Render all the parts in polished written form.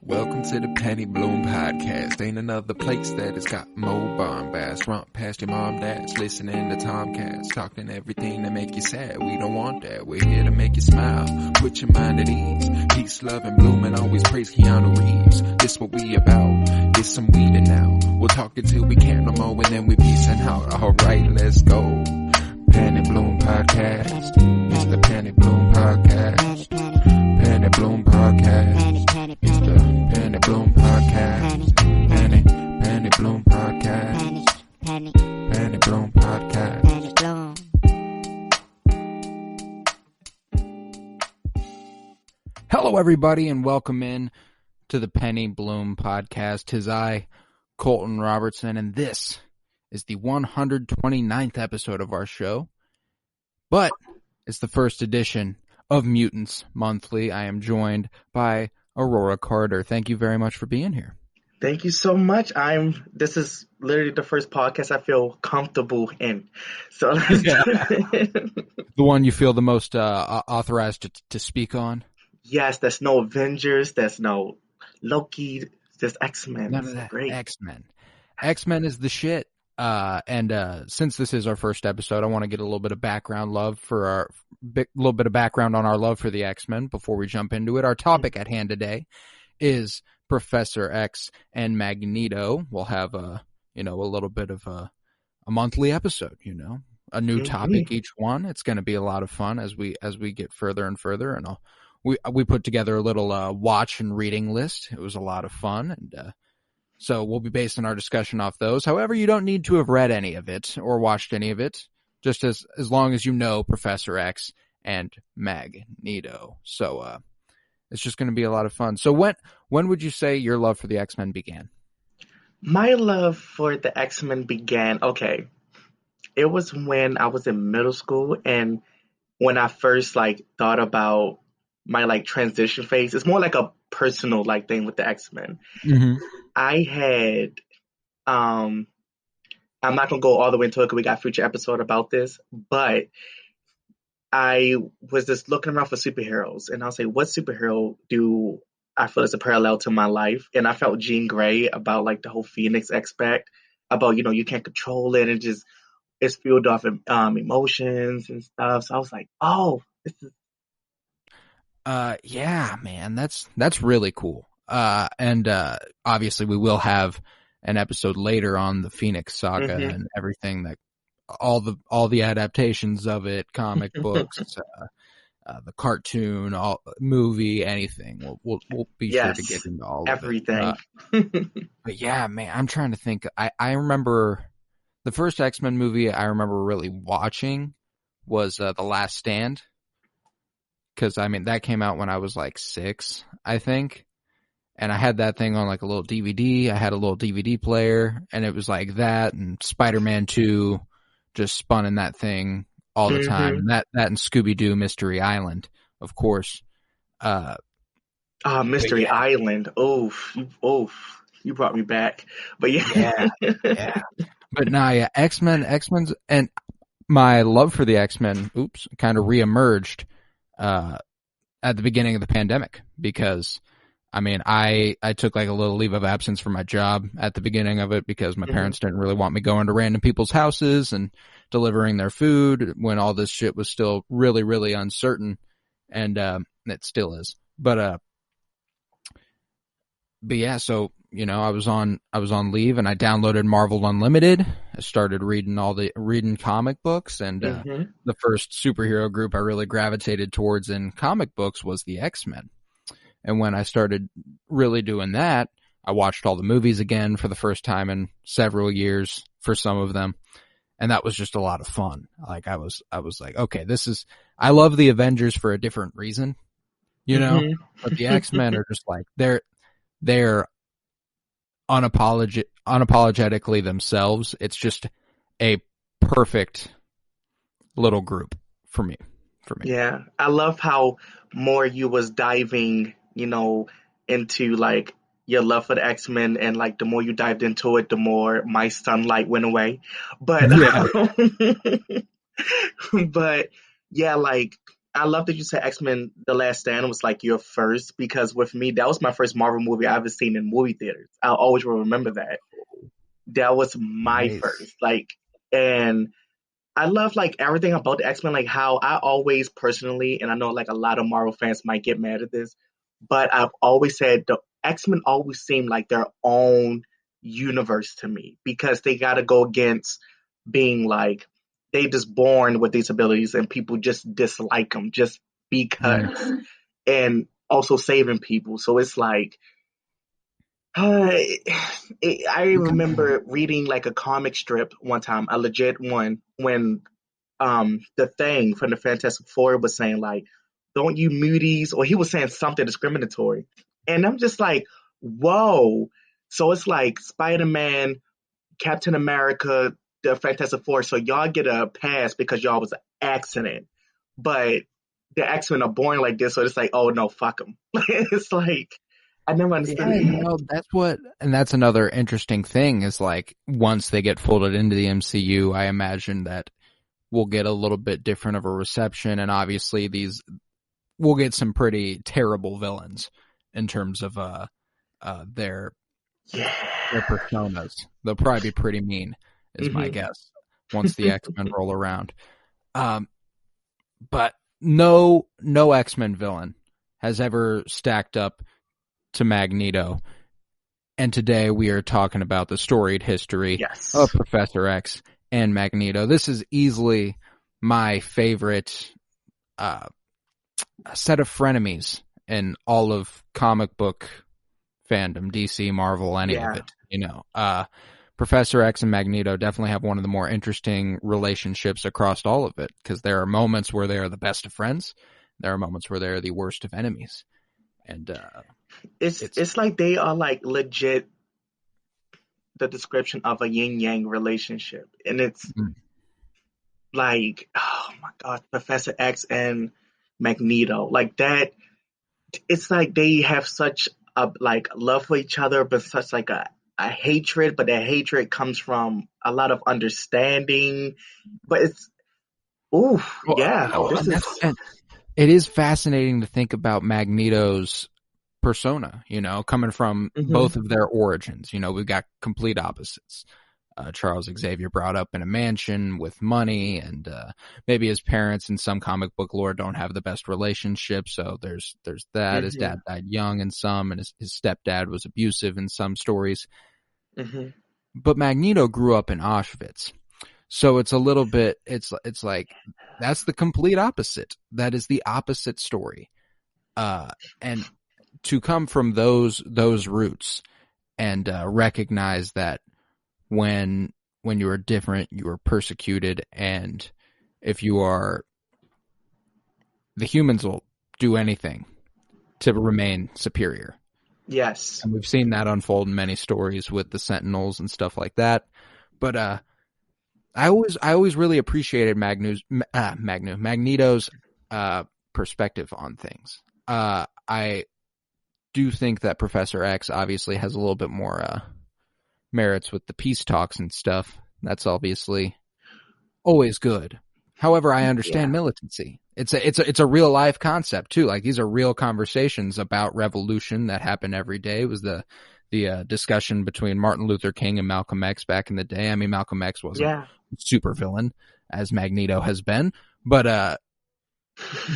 Welcome to the Penny Bloom Podcast. Ain't another place that has got more bombast. Romp past your mom, dad's listening to Tomcats. Talking everything that make you sad. We don't want that. We're here to make you smile. Put your mind at ease. Peace, love, and bloom, and always praise Keanu Reeves. This what we about. This some weeding now. We'll talk until we can't no more, and then we peacing out. Alright, let's go. Penny Bloom Podcast. It's the Penny Bloom Podcast. Penny Bloom Podcast. It's the Penny Bloom Podcast. Penny Bloom Podcast. Penny Bloom Podcast. Hello, everybody, and welcome in to the Penny Bloom Podcast. 'Tis I, Colton Robertson, and this is the 129th episode of our show. But it's the first edition of Mutants Monthly. I am joined by Aurora Carter. Thank you very much for being here. Thank you so much. This is literally the first podcast I feel comfortable in. So The one you feel the most authorized to speak on? Yes, there's no Avengers, there's no Loki, there's X-Men. None of that. Great. X-Men. X-Men is the shit. And since this is our first episode, I want to get a little bit of background on our love for the X-Men before we jump into it. Our topic at hand today is Professor X and Magneto. We'll have a little bit of a monthly episode, a new topic each one. It's going to be a lot of fun as we get further and further. And we put together a little watch and reading list. It was a lot of fun, and so we'll be basing our discussion off those. However, you don't need to have read any of it or watched any of it, just as long as you know Professor X and Magneto. So it's just going to be a lot of fun. So when would you say your love for the X-Men began? My love for the X-Men began, it was when I was in middle school, and when I first thought about my transition phase. It's more like a personal thing with the X-Men. Mm-hmm. I had, I'm not going to go all the way into it because we got a future episode about this, but I was just looking around for superheroes, and I was like, what superhero do I feel is a parallel to my life? And I felt Jean Grey about the whole Phoenix aspect, about, you can't control it, and it's fueled off of emotions and stuff. So I was like, oh, this is. Yeah, man, that's really cool. And obviously we will have an episode later on the Phoenix Saga and everything, that all the adaptations of it, comic books, the cartoon, movie, anything. We'll be sure to get into all everything. Of it. But yeah, man, I'm trying to think. I remember the first X-Men movie I remember really watching was The Last Stand. Because, that came out when I was 6, I think. And I had that thing on a little DVD. I had a little DVD player. And it was that and Spider-Man 2 just spun in that thing all the time. And that and Scooby-Doo Mystery Island, of course. Mystery Island. Oof. You brought me back. But yeah. Yeah. But yeah, X-Men's, and my love for the X-Men, kind of reemerged at the beginning of the pandemic, because I took a little leave of absence from my job at the beginning of it because my parents didn't really want me going to random people's houses and delivering their food when all this shit was still really, really uncertain, and it still is. But yeah, so I was on leave, and I downloaded Marvel Unlimited. I started reading comic books, and the first superhero group I really gravitated towards in comic books was the X-Men. And when I started really doing that, I watched all the movies again for the first time in several years for some of them, and that was just a lot of fun. I was like, okay, I love the Avengers for a different reason, but the X-Men are just they're unapologetically themselves. It's just a perfect little group for me. Yeah, I love how more you was diving, into your love for the X-Men, and the more you dived into it, the more my sunlight went away. But but yeah, I love that you said X-Men: The Last Stand was like your first, because with me, that was my first Marvel movie I ever seen in movie theaters. I'll always remember that. That was my Nice. first. Like, and I love like everything about the X-Men, like how I always personally, and I know like a lot of Marvel fans might get mad at this, but I've always said the X-Men always seem like their own universe to me, because they got to go against being like they just born with these abilities and people just dislike them just Mm. because, and also saving people. So it's like uh, I remember reading like a comic strip one time, a legit one, when the Thing from the Fantastic Four was saying like, "Don't you muties?" Or he was saying something discriminatory, and I'm just like, "Whoa!" So it's like Spider Man, Captain America, the Fantastic Four. So y'all get a pass because y'all was an accident, but the X Men are born like this. So it's like, oh no, fuck them. It's like I never Yeah, understood it. that's another interesting thing is like once they get folded into the MCU, I imagine that we'll get a little bit different of a reception, and obviously we'll get some pretty terrible villains in terms of their Yeah. personas. They'll probably be pretty mean, is my Hmm. guess, once the X-Men roll around. Um, but no X-Men villain has ever stacked up to Magneto. And today we are talking about the storied history of Yes. Professor X and Magneto. This is easily my favorite set of frenemies in all of comic book fandom, DC, Marvel, any of Yeah. it. Professor X and Magneto definitely have one of the more interesting relationships across all of it, because there are moments where they are the best of friends. There are moments where they are the worst of enemies. And it's It's like they are like legit the description of a yin yang relationship, and it's like, oh my god, Professor X and Magneto, like that. It's like they have such a like love for each other, but such like a hatred. But that hatred comes from a lot of understanding. But it's ooh, yeah, this is and it is fascinating to think about Magneto's persona, coming from hmm both of their origins. We've got complete opposites. Charles Xavier brought up in a mansion with money, and maybe his parents in some comic book lore don't have the best relationship. So there's that. His hmm dad died young in some, and his stepdad was abusive in some stories. hmm But Magneto grew up in Auschwitz. So it's a little bit, it's like, that's the complete opposite. That is the opposite story. And to come from those roots and recognize that when you are different, you are persecuted, and if you are, the humans will do anything to remain superior. yes, And we've seen that unfold in many stories with the Sentinels and stuff like that. But I always really appreciated Magneto's perspective on things. I do think that Professor X obviously has a little bit more merits with the peace talks and stuff. That's obviously always good. However, I understand yeah, militancy. It's a real life concept too. Like, these are real conversations about revolution that happen every day. It was the discussion between Martin Luther King and Malcolm X back in the day. I mean, Malcolm X wasn't yeah. super villain as Magneto has been, but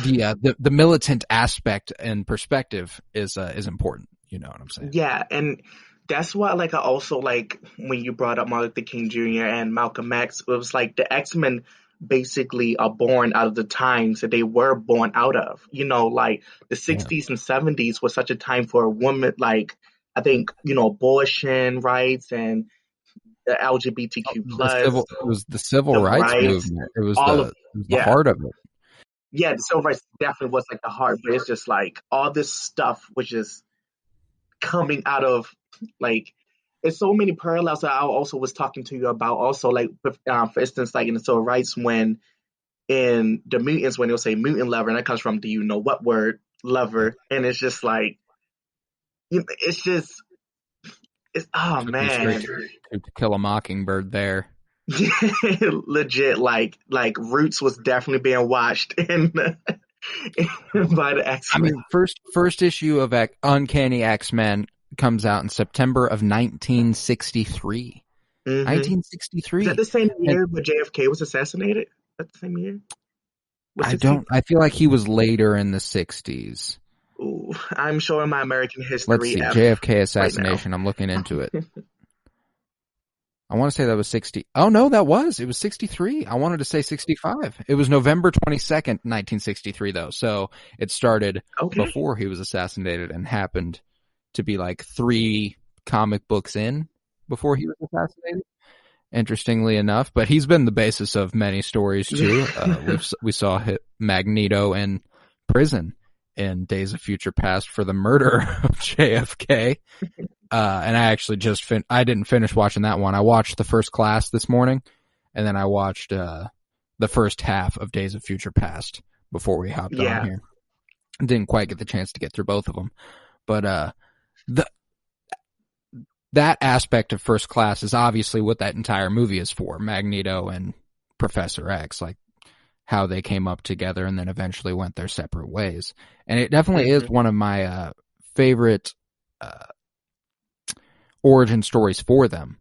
the militant aspect and perspective is important. You know what I'm saying? Yeah, and that's why like I also like when you brought up Martin Luther King Jr. and Malcolm X, it was like the X-Men basically are born out of the times that they were born out of. Like the Yeah. 60s and 70s was such a time for a woman, like I think, abortion rights and the LGBTQ plus, It was the civil the rights rights, movement. all of It was the yeah. heart of it. Yeah, the civil rights definitely was like the heart, but it's just like all this stuff which is coming out of like it's so many parallels that I also was talking to you about also like for instance like in the civil rights when in the mutants when they'll say mutant lover and that comes from the you know what word Yeah. lover and it's just like it's just it's oh Took me straight man. to Kill a Mockingbird there. Legit like Roots was definitely being watched and by the I X-Men. mean, first issue of Uncanny X-Men comes out in September of 1963. Mm-hmm. 1963. Is that the same And year where JFK was assassinated? That the same year? I feel like he was later in the 60s. Ooh, I'm showing my American Let's history see, F JFK right assassination. now. I'm looking into it. I want to say that was 60. Oh no, it was 63. I wanted to say 65. It was November 22nd, 1963 though. So it started Okay. before he was assassinated and happened to be like 3 comic books in before he was assassinated. Interestingly enough, but he's been the basis of many stories too. We saw Magneto in prison in Days of Future Past for the murder of JFK. And I actually I didn't finish watching that one. I watched The First Class this morning, and then I watched the first half of Days of Future Past before we hopped on here. Didn't quite get the chance to get through both of them, but that aspect of First Class is obviously what that entire movie is for. Magneto and Professor X, like how they came up together and then eventually went their separate ways. And it definitely is one of my favorite origin stories for them.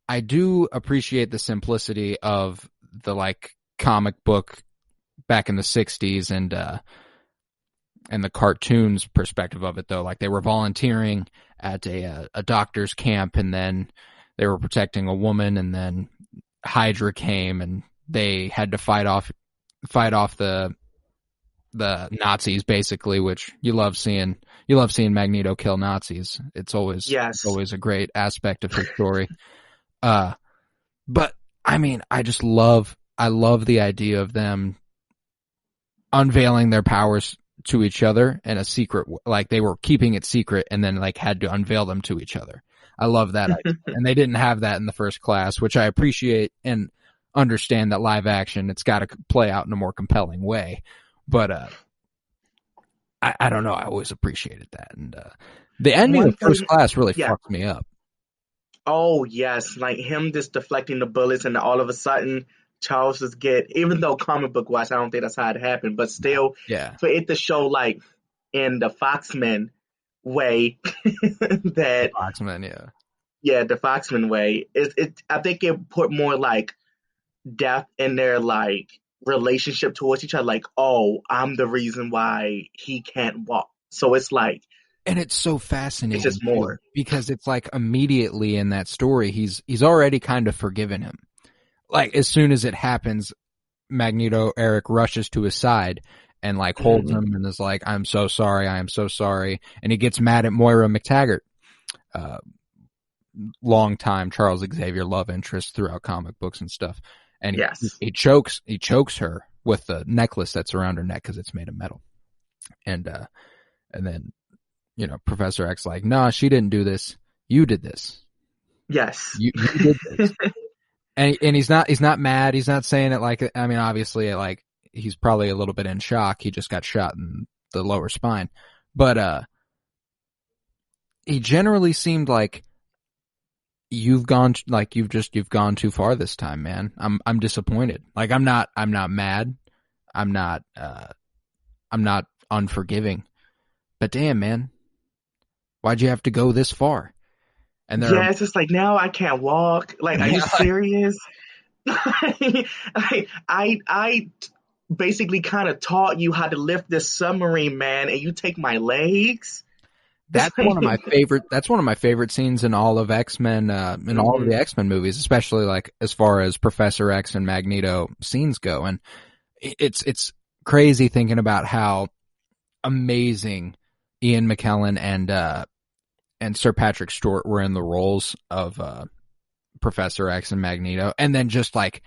I do appreciate the simplicity of the like comic book back in the 60s and the cartoons perspective of it though. Like they were volunteering at a doctor's camp, and then they were protecting a woman, and then Hydra came and they had to fight off the Nazis basically, which you love seeing Magneto kill Nazis. It's always a great aspect of his story. But I mean, I love the idea of them unveiling their powers to each other in a secret, like they were keeping it secret and then like had to unveil them to each other. I love that idea. And they didn't have that in The First Class, which I appreciate and understand that live action, it's got to play out in a more compelling way. But I don't know. I always appreciated that. And the ending of First Class really fucked me up. Oh, yes. Like him just deflecting the bullets and all of a sudden Charles just even though comic book wise, I don't think that's how it happened, but still, for it to show like in the Foxman way that Foxman, the Foxman way, I think it put more like depth in their like relationship towards each other. Like, oh, I'm the reason why he can't walk. So it's like, and it's so fascinating. It's just more because it's like immediately in that story, he's already kind of forgiven him. Like as soon as it happens, Magneto Eric rushes to his side and like holds him and is like, "I'm so sorry, I am so sorry." And he gets mad at Moira McTaggart, long time Charles Xavier love interest throughout comic books and stuff. And he chokes her with the necklace that's around her neck because it's made of metal. And then Professor X like, "Nah, she didn't do this. You did this. Yes, you did this." And he's not mad. He's not saying it like, I mean, obviously, like, he's probably a little bit in shock. He just got shot in the lower spine. But, he generally seemed like, you've gone too far this time, man. I'm disappointed. Like, I'm not mad. I'm not unforgiving. But damn, man, why'd you have to go this far? And it's just like, now I can't walk. Like, are you serious? I basically kind of taught you how to lift this submarine, man, and you take my legs. That's one of my favorite scenes in all of X-Men, in all of the X-Men movies, especially like as far as Professor X and Magneto scenes go. And it's crazy thinking about how amazing Ian McKellen and Sir Patrick Stewart were in the roles of Professor X and Magneto, and then just like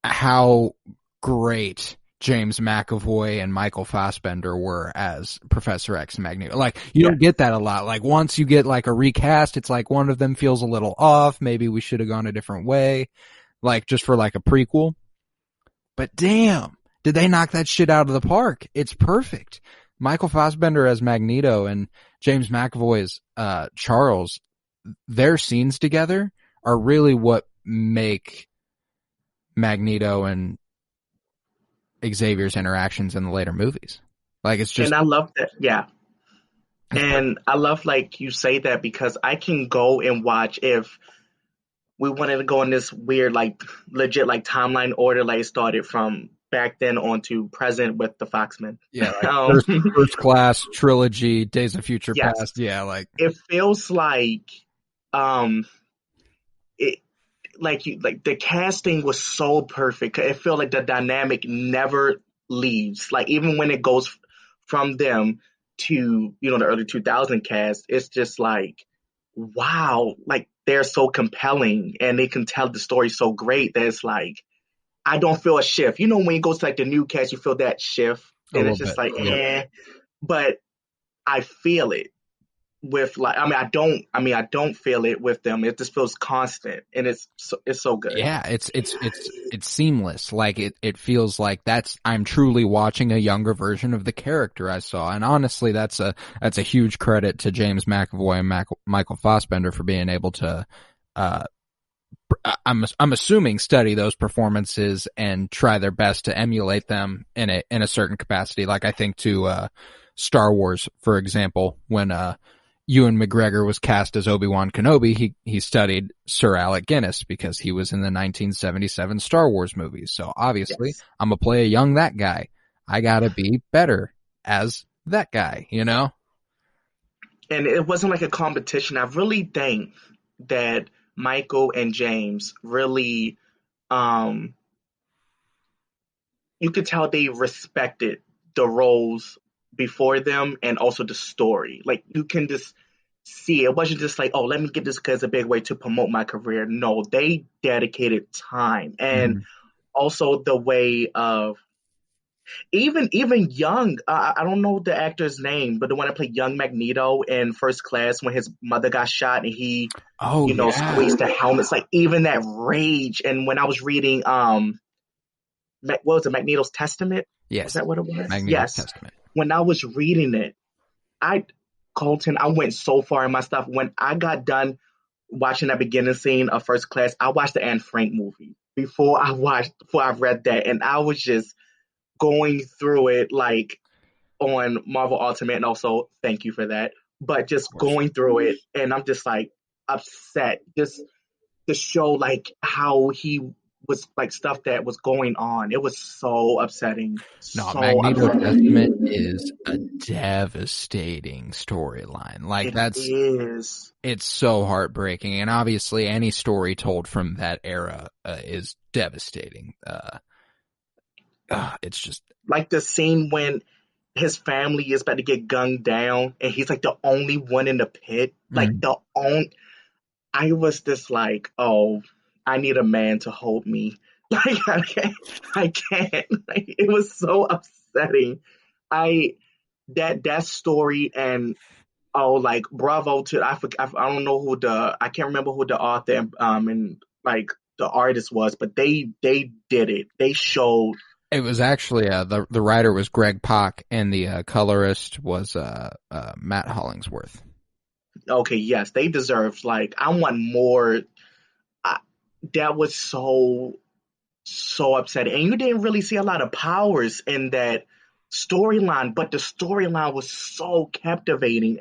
how great James McAvoy and Michael Fassbender were as Professor X and Magneto. Like, you don't get that a lot. Like, once you get like a recast, it's like one of them feels a little off. Maybe we should have gone a different way, like just for like a prequel. But damn, did they knock that shit out of the park? It's perfect. Michael Fassbender as Magneto and James McAvoy as Charles, their scenes together are really what make Magneto and Xavier's interactions in the later movies. Like, it's just... And I love that. Yeah. And I love, like, you say that because I can go and watch if we wanted to go in this weird, like, legit, like, timeline order, like, it started from back then on to present with the Foxmen. Yeah, like first Class, Trilogy, Days of Future Yes. Past. Yeah, like... It feels like, it, like the casting was so perfect. It felt like the dynamic never leaves. Like, even when it goes from them to, you know, the early 2000 cast, it's just like, wow, like they're so compelling and they can tell the story so great that it's like, I don't feel a shift. You know, when you go to like the new cast, you feel that shift and it's just like, but I feel it with, like, I don't feel it with them. It just feels constant and it's so good. Yeah, it's seamless. Like, it feels like I'm truly watching a younger version of the character I saw. And honestly, that's a huge credit to James McAvoy and Michael Fassbender for being able to, I'm assuming, study those performances and try their best to emulate them in a certain capacity. Like, I think to Star Wars, for example, when Ewan McGregor was cast as Obi-Wan Kenobi, he studied Sir Alec Guinness because he was in the 1977 Star Wars movies. So obviously, I'm gonna play a young that guy. I gotta be better as that guy, you know? And it wasn't like a competition. I really think that Michael and James really, you could tell they respected the roles before them and also the story. Like, you can just see it wasn't just like, oh, let me get this because it's a big way to promote my career. No, they dedicated time. And also the way of even young, I don't know the actor's name, but the one that played young Magneto in First Class when his mother got shot and he squeezed the helmets, like even that rage. And when I was reading what was it, Magneto's Testament? Yes. Is that what it was? Magneto's Testament. When I was reading it, Colton, I went so far in my stuff. When I got done watching that beginning scene of First Class, I watched the Anne Frank movie before I read that. And I was just going through it like on Marvel Ultimate, and also thank you for that. But just going through it, and I'm just like upset. Just to show like how he was, like, stuff that was going on. It was so upsetting. No, So Magneto upsetting. Testament is a devastating storyline. Like, it's so heartbreaking, and obviously any story told from that era is devastating. It's just like the scene when his family is about to get gunned down, and he's like the only one in the pit. Like I was just like, oh, I need a man to hold me. Like, I can't. Like, it was so upsetting. That story, and like, bravo to, I don't know I can't remember who the author and like the artist was, but they did it. They showed. It was actually the writer was Greg Pak and the colorist was Matt Hollingsworth. Okay, yes, they deserved, like, I want more. That was so upsetting. And you didn't really see a lot of powers in that storyline, but the storyline was so captivating.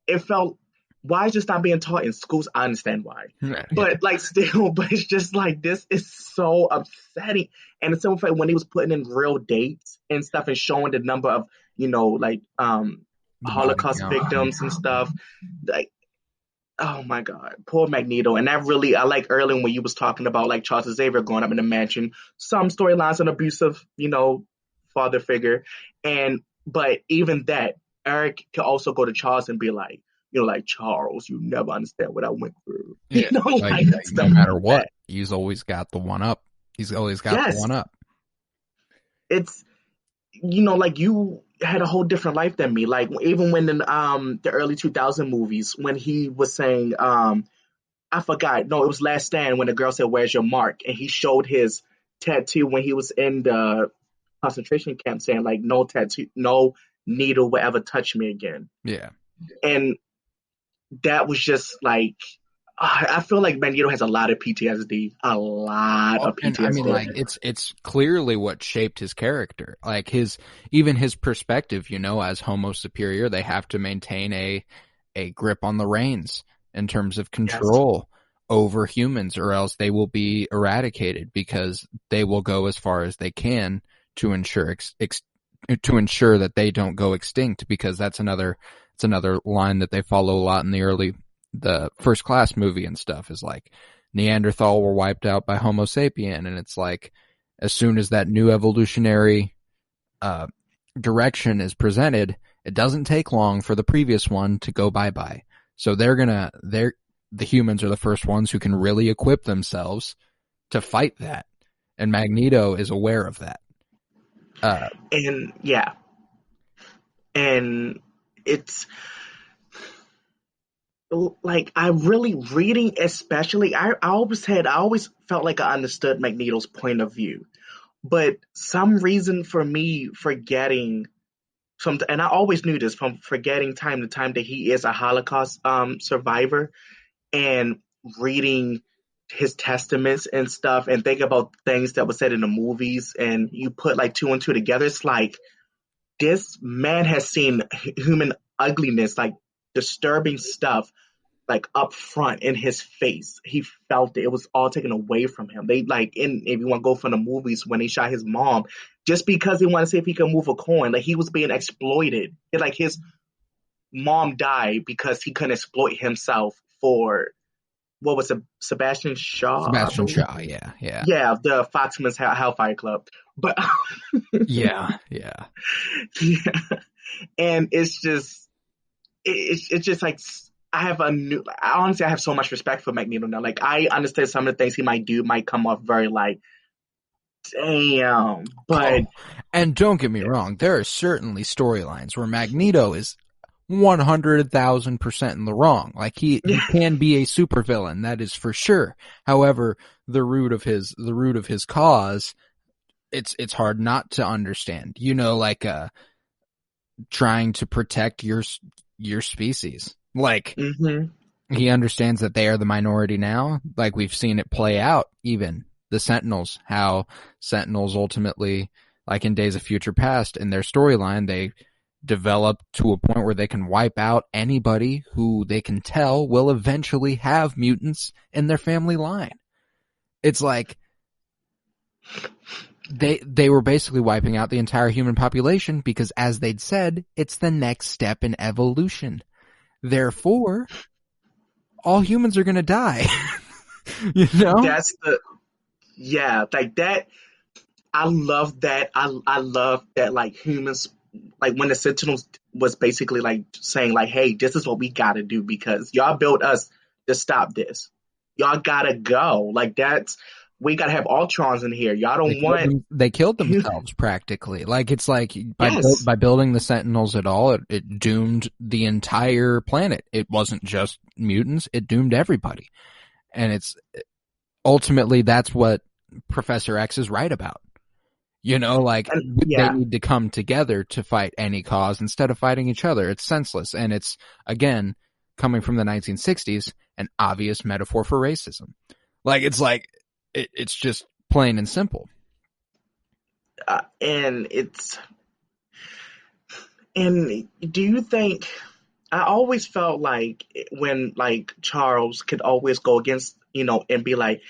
It felt, why is this not being taught in schools? I understand why. But like, still, but it's just like, this is so upsetting. And it's so funny when he was putting in real dates and stuff and showing the number of, like, Holocaust victims and stuff. Like, oh my God, poor Magneto. And that really, I like earlier when you was talking about like Charles Xavier growing up in the mansion, some storylines an abusive, father figure. But even that, Eric could also go to Charles and be like, like, Charles, you never understand what I went through. Yeah, like no matter what, he's always got the one up. He's always got the one up. It's, like, you had a whole different life than me. Like, even when in the early 2000 movies, when he was saying, I forgot, no, it was Last Stand, when the girl said, "Where's your mark?" And he showed his tattoo when he was in the concentration camp, saying like, no tattoo, no needle will ever touch me again. Yeah. And that was just like, I feel like Magneto has a lot of PTSD. A lot of And I mean, PTSD. like, it's clearly what shaped his character. Like even his perspective, as Homo superior, they have to maintain a grip on the reins in terms of control over humans, or else they will be eradicated, because they will go as far as they can to ensure that they don't go extinct, because it's another line that they follow a lot in the First Class movie and stuff, is like Neanderthal were wiped out by Homo sapien, and it's like as soon as that new evolutionary direction is presented, it doesn't take long for the previous one to go bye-bye. So the humans are the first ones who can really equip themselves to fight that. And Magneto is aware of that. And it's like, I really reading, especially, I always felt like I understood Magneto's point of view, but some reason for me forgetting and I always knew this from forgetting time to time, that he is a Holocaust survivor, and reading his testaments and stuff, and think about things that were said in the movies, and you put like two and two together, it's like this man has seen human ugliness, like disturbing stuff, like up front in his face. He felt it. It was all taken away from him. They if you want to go from the movies, when he shot his mom, just because he wanted to see if he could move a coin, like he was being exploited. Like his mom died because he couldn't exploit himself for, what was it, Sebastian Shaw? Sebastian Shaw, yeah. Yeah, the Foxman's Hellfire Club. But yeah. And it's just like, I honestly have so much respect for Magneto now. Like, I understand some of the things he might do might come off very like, damn. But and don't get me wrong, there are certainly storylines where Magneto is 100,000% in the wrong. Like he can be a supervillain, that is for sure. However, the root of his cause, it's hard not to understand. Like trying to protect your species. Like he understands that they are the minority now. Like we've seen it play out, even the Sentinels, how Sentinels ultimately, like in Days of Future Past, in their storyline, they develop to a point where they can wipe out anybody who they can tell will eventually have mutants in their family line. It's like they were basically wiping out the entire human population because, as they'd said, it's the next step in evolution. Therefore, all humans are going to die. That's like that. I love that. I love that, like, humans, like when the Sentinels was basically like saying like, hey, this is what we got to do because y'all built us to stop this. Y'all got to go. Like, we got to have Ultrons in here. Y'all don't want... They killed themselves practically. Like, it's like by building the Sentinels at all, it doomed the entire planet. It wasn't just mutants. It doomed everybody. And ultimately that's what Professor X is right about. They need to come together to fight any cause instead of fighting each other. It's senseless. And it's, again, coming from the 1960s, an obvious metaphor for racism. It's just plain and simple. And do you think, I always felt like when like Charles could always go against, and be like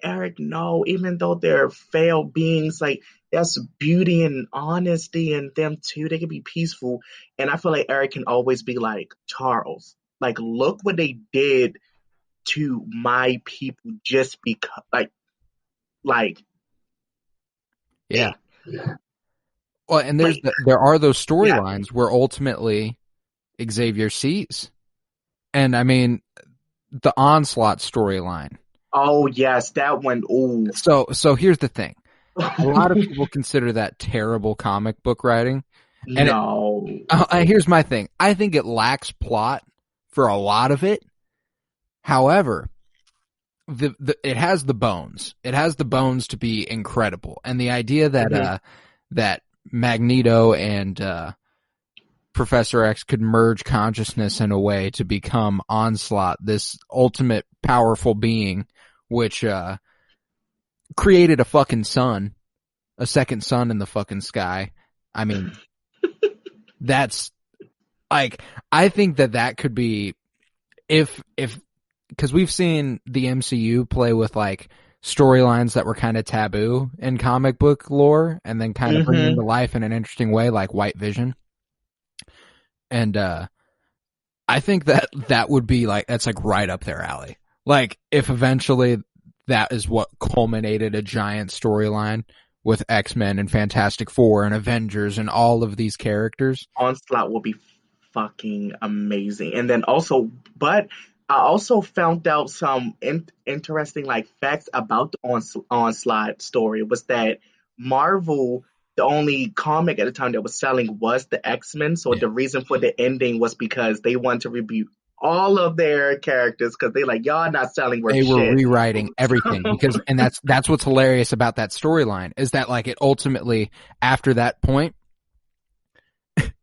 Eric, no, even though they're failed beings, like there's beauty and honesty in them too. They can be peaceful. And I feel like Eric can always be like, Charles, like, look what they did to my people just because, yeah. Well, and there are those storylines where ultimately Xavier sees. And I mean, the Onslaught storyline. Oh yes, that one. Ooh. So here's the thing. A lot of people consider that terrible comic book writing. And no. Here's my thing. I think it lacks plot for a lot of it. However, it has the bones. It has the bones to be incredible. And the idea that that Magneto and Professor X could merge consciousness in a way to become Onslaught, this ultimate powerful being, which created a fucking sun, a second sun in the fucking sky. I mean, that's like, I think that could be, if because we've seen the MCU play with like storylines that were kind of taboo in comic book lore, and then kind of bring them to life in an interesting way, like White Vision. And I think that would be like, that's like right up their alley. Like, if eventually that is what culminated a giant storyline with X-Men and Fantastic Four and Avengers and all of these characters. Onslaught will be fucking amazing. And then also, but I also found out some interesting like facts about the Onslaught story, was that Marvel, the only comic at the time that was selling was the X-Men. So the reason for the ending was because they wanted to reboot all of their characters, because they like, y'all not selling worth shit. They were rewriting everything because, and that's what's hilarious about that storyline, is that like it ultimately, after that point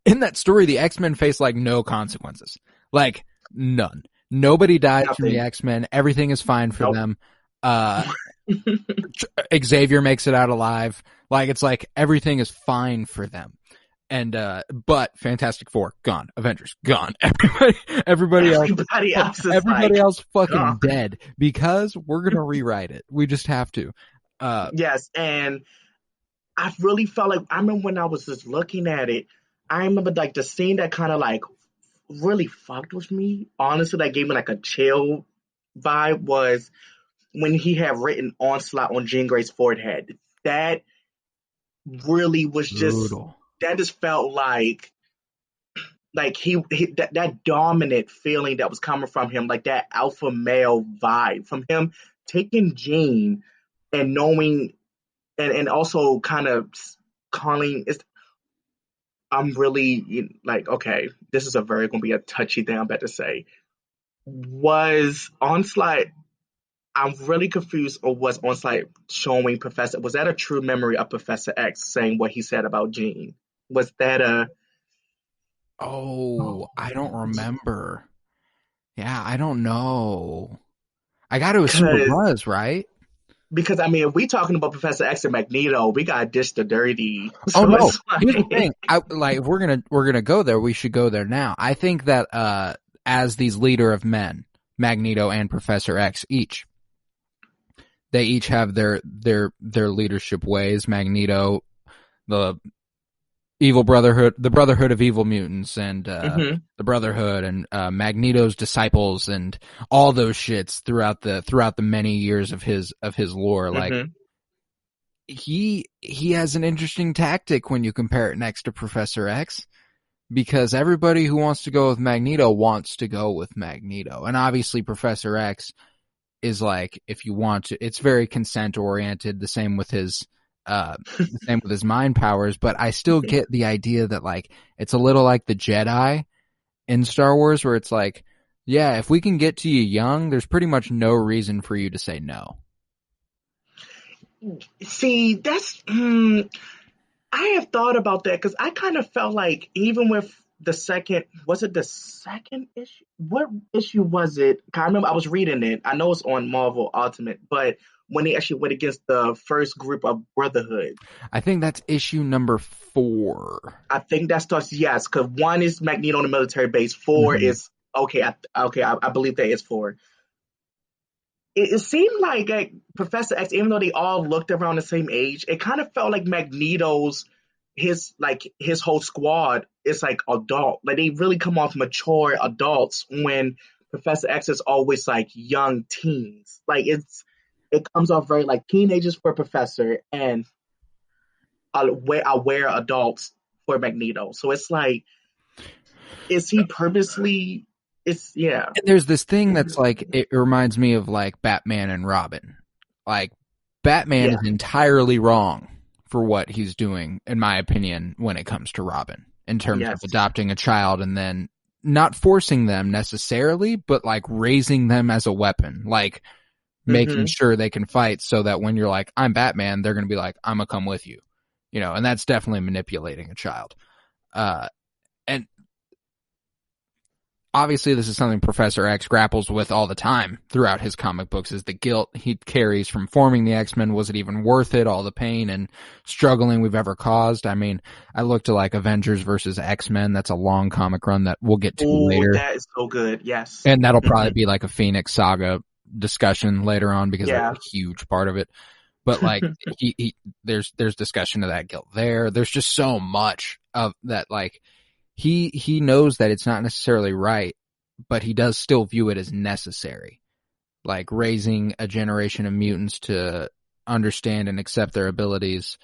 in that story, the X-Men face like no consequences, like none. Nobody died from the X-Men. Everything is fine for them. Xavier makes it out alive. Like, it's like everything is fine for them. And but Fantastic Four gone, Avengers gone, everybody else fucking dead, because we're gonna rewrite it. We just have to. Yes, and I really felt like, I remember when I was just looking at it, I remember like the scene that kind of like really fucked with me. Honestly, that gave me like a chill vibe, was when he had written Onslaught on Jean Grey's forehead. That really was just brutal. That just felt like he that dominant feeling that was coming from him, like that alpha male vibe from him taking Jean and knowing, and also kind of calling. I'm really like, okay, this is going to be a touchy thing I'm about to say. Was Onslaught, I'm really confused, or was Onslaught showing Professor, was that a true memory of Professor X saying what he said about Jean? Was that I don't remember. Yeah, I don't know. I got to assume it was, right? Because, I mean, if we talking about Professor X and Magneto, we got to dish the dirty. So oh, no. Here's the thing. If we're gonna go there, we should go there now. I think that as these leader of men, Magneto and Professor X they each have their leadership ways. Magneto, the evil brotherhood, the Brotherhood of Evil Mutants, and the Brotherhood, and Magneto's disciples, and all those shits throughout the many years of his lore. Like, he has an interesting tactic when you compare it next to Professor X, because everybody who wants to go with Magneto wants to go with Magneto, and obviously Professor X is like, if you want to, it's very consent oriented. The same with his mind powers, but I still get the idea that like it's a little like the Jedi in Star Wars, where it's like, yeah, if we can get to you young, there's pretty much no reason for you to say no. See, that's I have thought about that, because I kind of felt like, even with the second, was it the second issue? What issue was it? I remember I was reading it. I know it's on Marvel Ultimate, but when they actually went against the first group of Brotherhood. I think that's issue number 4. I think that starts, yes, because 1 is Magneto on the military base. 4 is, I believe that is 4. It seemed like Professor X, even though they all looked around the same age, it kind of felt like Magneto's, his whole squad is like adult. Like, they really come off mature adults, when Professor X is always like young teens. Like, it comes off very like teenagers for Professor, and aware adults for Magneto. So it's like, is he purposely? And there's this thing that's like, it reminds me of like Batman and Robin. Like, Batman is entirely wrong for what he's doing, in my opinion, when it comes to Robin, in terms of adopting a child and then not forcing them necessarily, but like raising them as a weapon, like making sure they can fight, so that when you're like, I'm Batman, they're going to be like, I'm going to come with you, and that's definitely manipulating a child. And obviously this is something Professor X grapples with all the time throughout his comic books, is the guilt he carries from forming the X-Men. Was it even worth it, all the pain and struggling we've ever caused? I mean, I look to like Avengers versus X-Men. That's a long comic run that we'll get to later. That is so good. Yes. And that'll probably be like a Phoenix Saga discussion later on, because that's a huge part of it. But like there's discussion of that guilt there. There's just so much of that. Like he knows that it's not necessarily right, but he does still view it as necessary. Like raising a generation of mutants to understand and accept their abilities.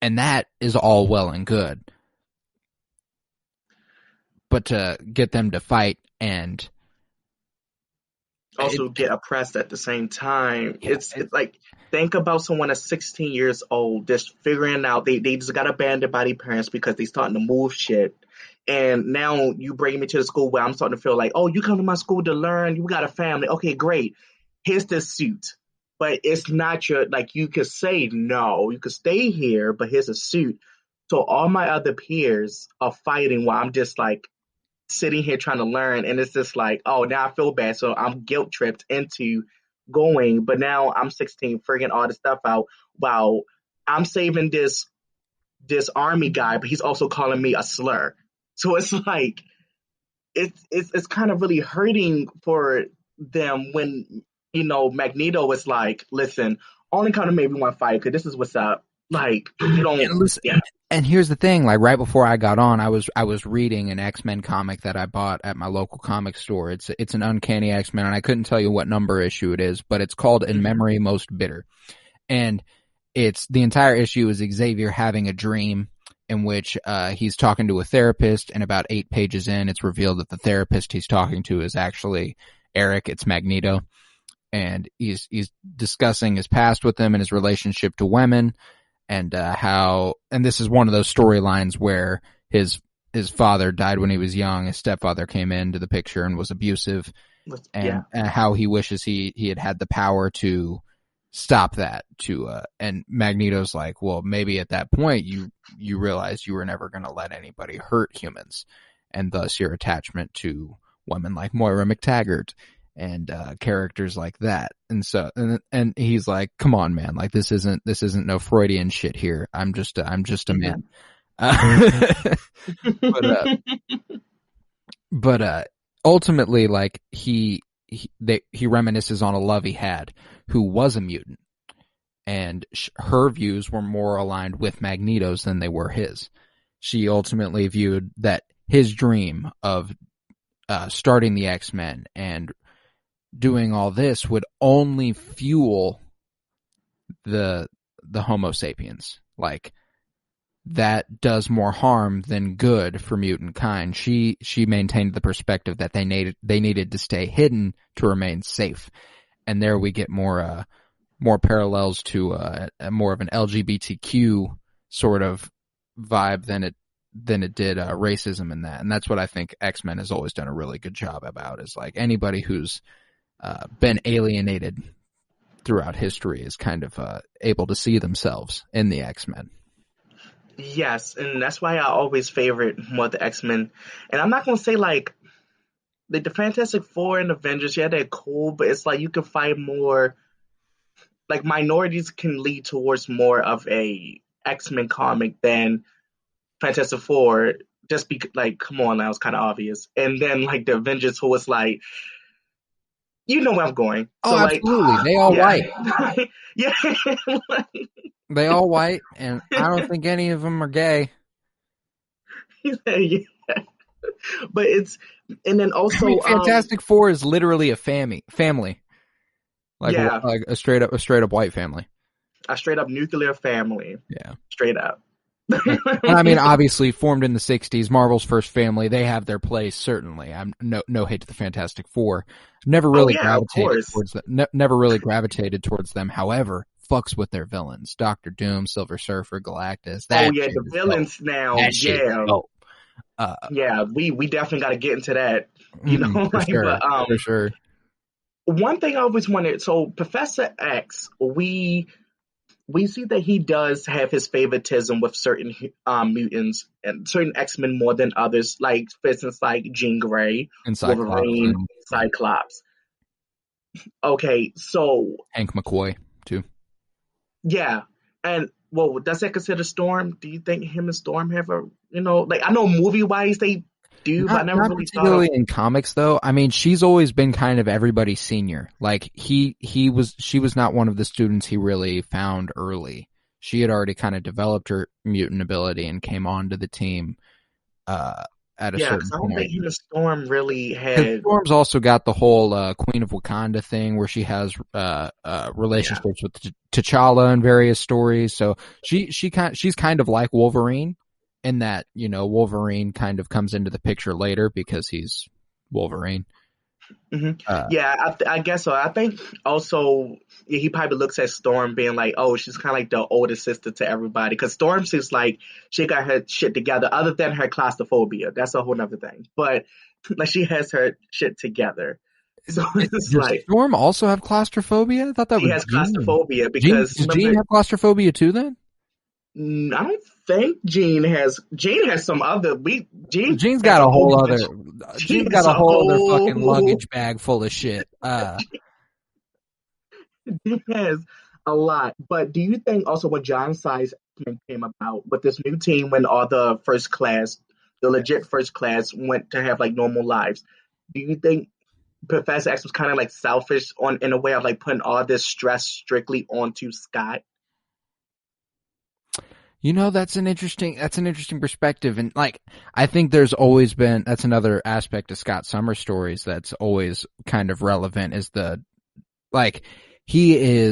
And that is all well and good. But to get them to fight and also get oppressed at the same time. It's like, think about someone that's 16 years old, just figuring out they just got abandoned by their parents because they starting to move shit. And now you bring me to the school where I'm starting to feel like, oh, you come to my school to learn, you got a family. Okay, great. Here's this suit. But it's not your, like, you could say, no, you could stay here, but here's a suit. So all my other peers are fighting while I'm just like, sitting here trying to learn, and it's just like, oh, now I feel bad, so I'm guilt tripped into going, but now I'm 16 figuring all this stuff out while I'm saving this army guy, but he's also calling me a slur. So it's like it's kind of really hurting for them when, you know, Magneto is like, listen, only come to maybe one fight because this is what's up. Like, you don't. And here's the thing, like right before I got on, I was reading an X-Men comic that I bought at my local comic store. It's an Uncanny X-Men, and I couldn't tell you what number issue it is, but it's called In Memory Most Bitter. And it's the entire issue is Xavier having a dream in which he's talking to a therapist, and about 8 pages in, it's revealed that the therapist he's talking to is actually Eric, it's Magneto. And he's discussing his past with him and his relationship to women. And and this is one of those storylines where his father died when he was young. His stepfather came into the picture and was abusive, and how he wishes he had the power to stop that. And Magneto's like, well, maybe at that point you realized you were never going to let anybody hurt humans, and thus your attachment to women like Moira McTaggart and characters like that. And so and he's like, come on, man, like this isn't no Freudian shit here. I'm just a man. But ultimately, like he reminisces on a love he had who was a mutant, and her views were more aligned with Magneto's than they were his. She ultimately viewed that his dream of starting the X-Men and doing all this would only fuel the Homo sapiens. Like, that does more harm than good for mutant kind. She maintained the perspective that they needed to stay hidden to remain safe. And there we get more parallels to more of an LGBTQ sort of vibe than it did racism in that. And that's what I think X-Men has always done a really good job about, is like anybody who's been alienated throughout history is kind of able to see themselves in the X-Men. Yes, and that's why I always favorite more the X-Men. And I'm not going to say like the Fantastic Four and Avengers, yeah, they're cool, but it's like you can find more, like minorities can lead towards more of a X-Men comic than Fantastic Four, just like, come on, that was kind of obvious. And then like the Avengers, who was like, you know where I'm going. Oh, so, absolutely. Like, they all white. Yeah. They all white, and I don't think any of them are gay. Yeah. But it's, and then also, I mean, Fantastic Four is literally a family. Like, yeah. Like a straight up white family. A straight up nuclear family. Yeah. Straight up. And I mean, obviously, formed in the 60s, Marvel's first family, they have their place, certainly. I'm no hate to the Fantastic Four. Never really gravitated towards them. Never really gravitated towards them. However, fucks with their villains. Doctor Doom, Silver Surfer, Galactus. The villains dope. Now. Yeah, we definitely got to get into that. You know, for sure. For sure. One thing I always wanted, so Professor X, we we see that he does have his favoritism with certain mutants and certain X-Men more than others, like for instance, like Jean Grey, And Cyclops Wolverine, and Cyclops. Okay, so Hank McCoy too. yeah, and well, does that consider Storm? Do you think him and Storm have a, like I know movie wise they do, but I never Not really thought particularly of. in comics though. I mean, she's always been kind of everybody's senior. Like she was not one of the students he really found early. She had already kind of developed her mutant ability and came onto the team at a Yeah, certain because I don't think point. him and Storm really Because had. Storm's also got the whole Queen of Wakanda thing where she has Yeah. relationships with T'Challa in various stories. So she's kind of like Wolverine in that, Wolverine kind of comes into the picture later because he's Wolverine. Yeah, I guess so. I think also he probably looks at Storm being like, oh, she's kind of like the older sister to everybody. Because Storm seems like she got her shit together, other than her claustrophobia. That's a whole nother thing. But like she has her shit together. So it's Does like Storm also have claustrophobia? I thought that she was has Jean. claustrophobia because Does Jean remember, have claustrophobia too then? I don't think Jean has. Jean has some other. Jean Jean's has got a a whole whole bunch. other. Jean Jean's has got a a whole other fucking whole. luggage bag full of shit. Jean has a lot. But do you think also when John Size came about with this new team, when all the first class, the legit first class, went to have like normal lives? Do you think Professor X was kind of like selfish in a way of like putting all this stress strictly onto Scott? That's an interesting perspective. And like, I think there's always been, that's another aspect of Scott Summers stories that's always kind of relevant is like, he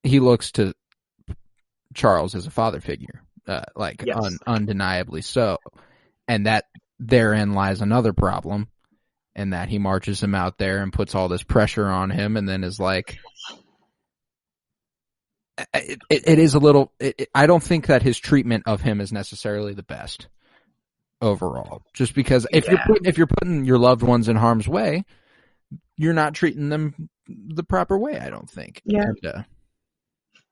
looks to Charles as a father figure, Yes. undeniably so. And that therein lies another problem in that he marches him out there and puts all this pressure on him and then is like, it is a little. I don't think that his treatment of him is necessarily the best overall. Just because if you're putting your loved ones in harm's way, you're not treating them the proper way. I don't think. Yeah. And,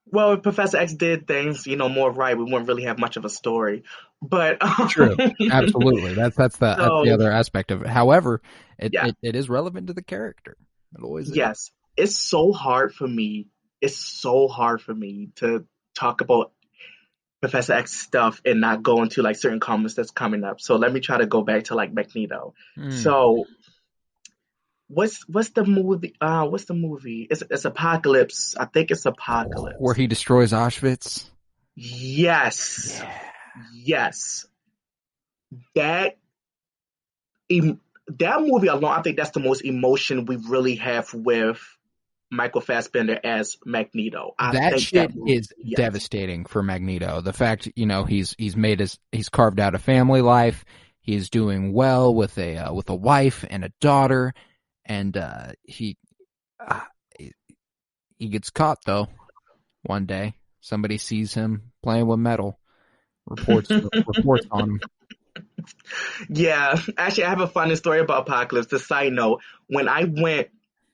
Well, if Professor X did things, more right, we wouldn't really have much of a story. But true, absolutely. That's the other aspect of it. However, it is relevant to the character. It always is. Yes, it's so hard for me. It's so hard for me to talk about Professor X stuff and not go into like certain comments that's coming up. So let me try to go back to like Magneto. So what's the movie? What's the movie? It's Apocalypse. I think it's Apocalypse. Where he destroys Auschwitz. Yes. Yeah. Yes. That movie alone, I think that's the most emotion we really have with Michael Fassbender as Magneto. That shit is devastating for Magneto. The fact, he's carved out a family life. He's doing well with a wife and a daughter, and he gets caught though. One day, somebody sees him playing with metal. Reports on him. Yeah, actually, I have a funny story about Apocalypse. The side note: when I went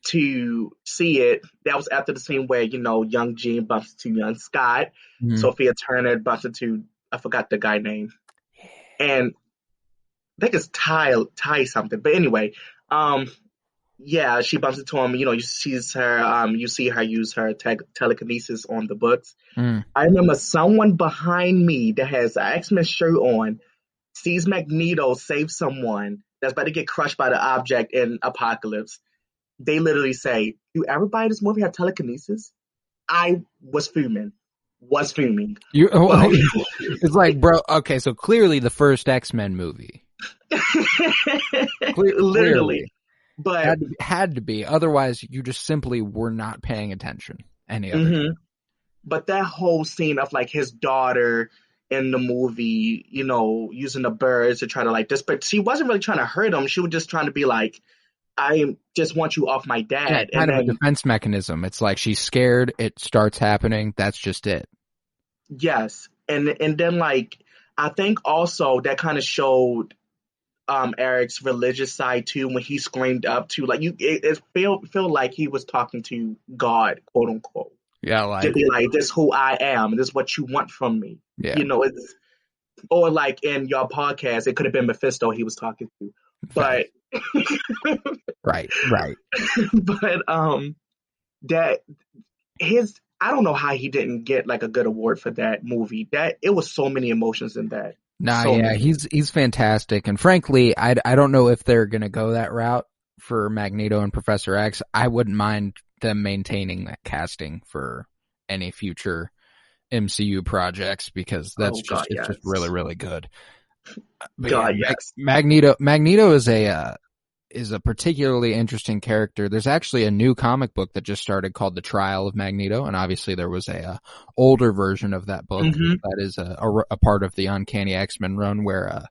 to see it, that was after the scene where young Jean bumps into young Scott, Sophia Turner bumps into, I forgot the guy name, and I think it's Ty something. But anyway, yeah, she bumps into him. You see her use her telekinesis on the books. I remember someone behind me that has an X-Men shirt on sees Magneto save someone that's about to get crushed by the object in Apocalypse. They literally say, "Do everybody in this movie have telekinesis?" I was fuming. It's like, bro. Okay, so clearly the first X-Men movie. Literally. But had to be. Otherwise, you just simply were not paying attention any other time. But that whole scene of like his daughter in the movie, using the birds to try to like this, but she wasn't really trying to hurt him. She was just trying to be like, I just want you off my dad. Yeah, kind of a defense mechanism. It's like she's scared. It starts happening. That's just it. Yes. And then like, I think also that kind of showed Eric's religious side too, when he screamed up to like it feel like he was talking to God, quote unquote. Yeah, To like, be like, this is who I am, this is what you want from me. yeah, You know, it's or like in your podcast, it could have been Mephisto he was talking to. But right. but that his I don't know how he didn't get like a good award for that movie. That it was so many emotions in that. Nah, So yeah, many. he's fantastic, and frankly, I don't know if they're gonna go that route for Magneto and Professor X. I wouldn't mind them maintaining that casting for any future MCU projects because that's Oh God, it's yes. just really, really good. But God, yeah, yes. Magneto is a particularly interesting character. There's actually a new comic book that just started called The Trial of Magneto, and obviously there was a older version of that book that is a part of the Uncanny X-Men run where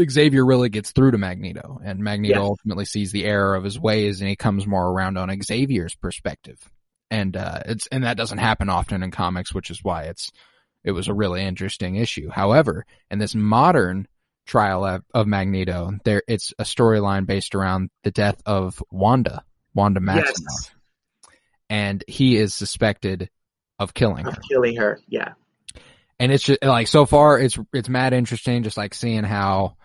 Xavier really gets through to Magneto, and Magneto ultimately sees the error of his ways, and he comes more around on Xavier's perspective. And that doesn't happen often in comics, which is why it was a really interesting issue. However, in this modern trial of Magneto, it's a storyline based around the death of Wanda Maximoff, and he is suspected of killing her. Yeah. And it's just like, so far it's mad interesting, just like seeing how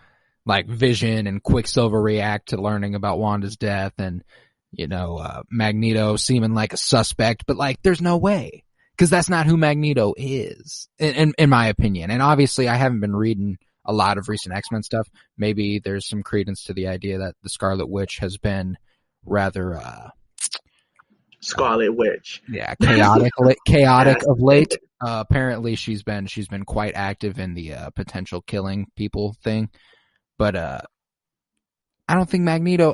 like Vision and Quicksilver react to learning about Wanda's death, and Magneto seeming like a suspect, but like there's no way, because that's not who Magneto is, in my opinion. And obviously I haven't been reading a lot of recent X-Men stuff. Maybe there's some credence to the idea that the Scarlet Witch has been rather Scarlet Witch. Yeah, chaotic of late. Apparently she's been quite active in the potential killing people thing. But I don't think Magneto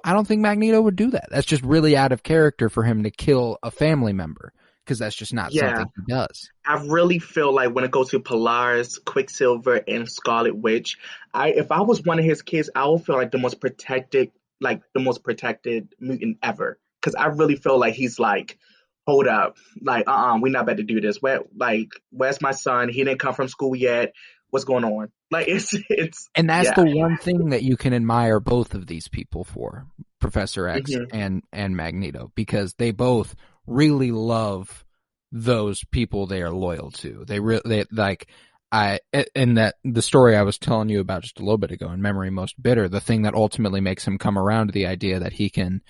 would do that. That's just really out of character for him to kill a family member, because that's just not something he does. I really feel like when it goes to Polaris, Quicksilver, and Scarlet Witch, if I was one of his kids, I would feel like the most protected mutant ever. Because I really feel like he's like, hold up, like, we're not about to do this. Where's my son? He didn't come from school yet. What's going on? Like, it's and that's the one thing that you can admire both of these people for, Professor X and Magneto, because they both really love those people they are loyal to. And that the story I was telling you about just a little bit ago, In Memory Most Bitter, the thing that ultimately makes him come around to the idea that he can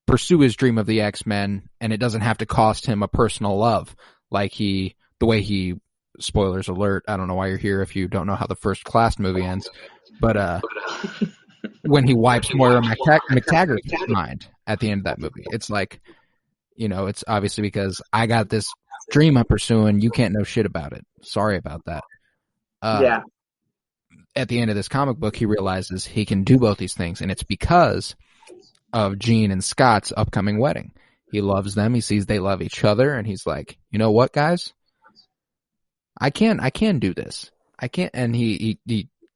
pursue his dream of the X-Men, and it doesn't have to cost him a personal love, like the way he, spoilers alert, I don't know why you're here if you don't know how the First Class movie ends, but when he wipes Moira McTaggart's mind at the end of that movie, it's like, it's obviously because I got this dream I'm pursuing, you can't know shit about it. Sorry about that. At the end of this comic book, he realizes he can do both these things, and it's because of Jean and Scott's upcoming wedding. He loves them. He sees they love each other, and he's like, you know what, guys? I can do this. I can't. And he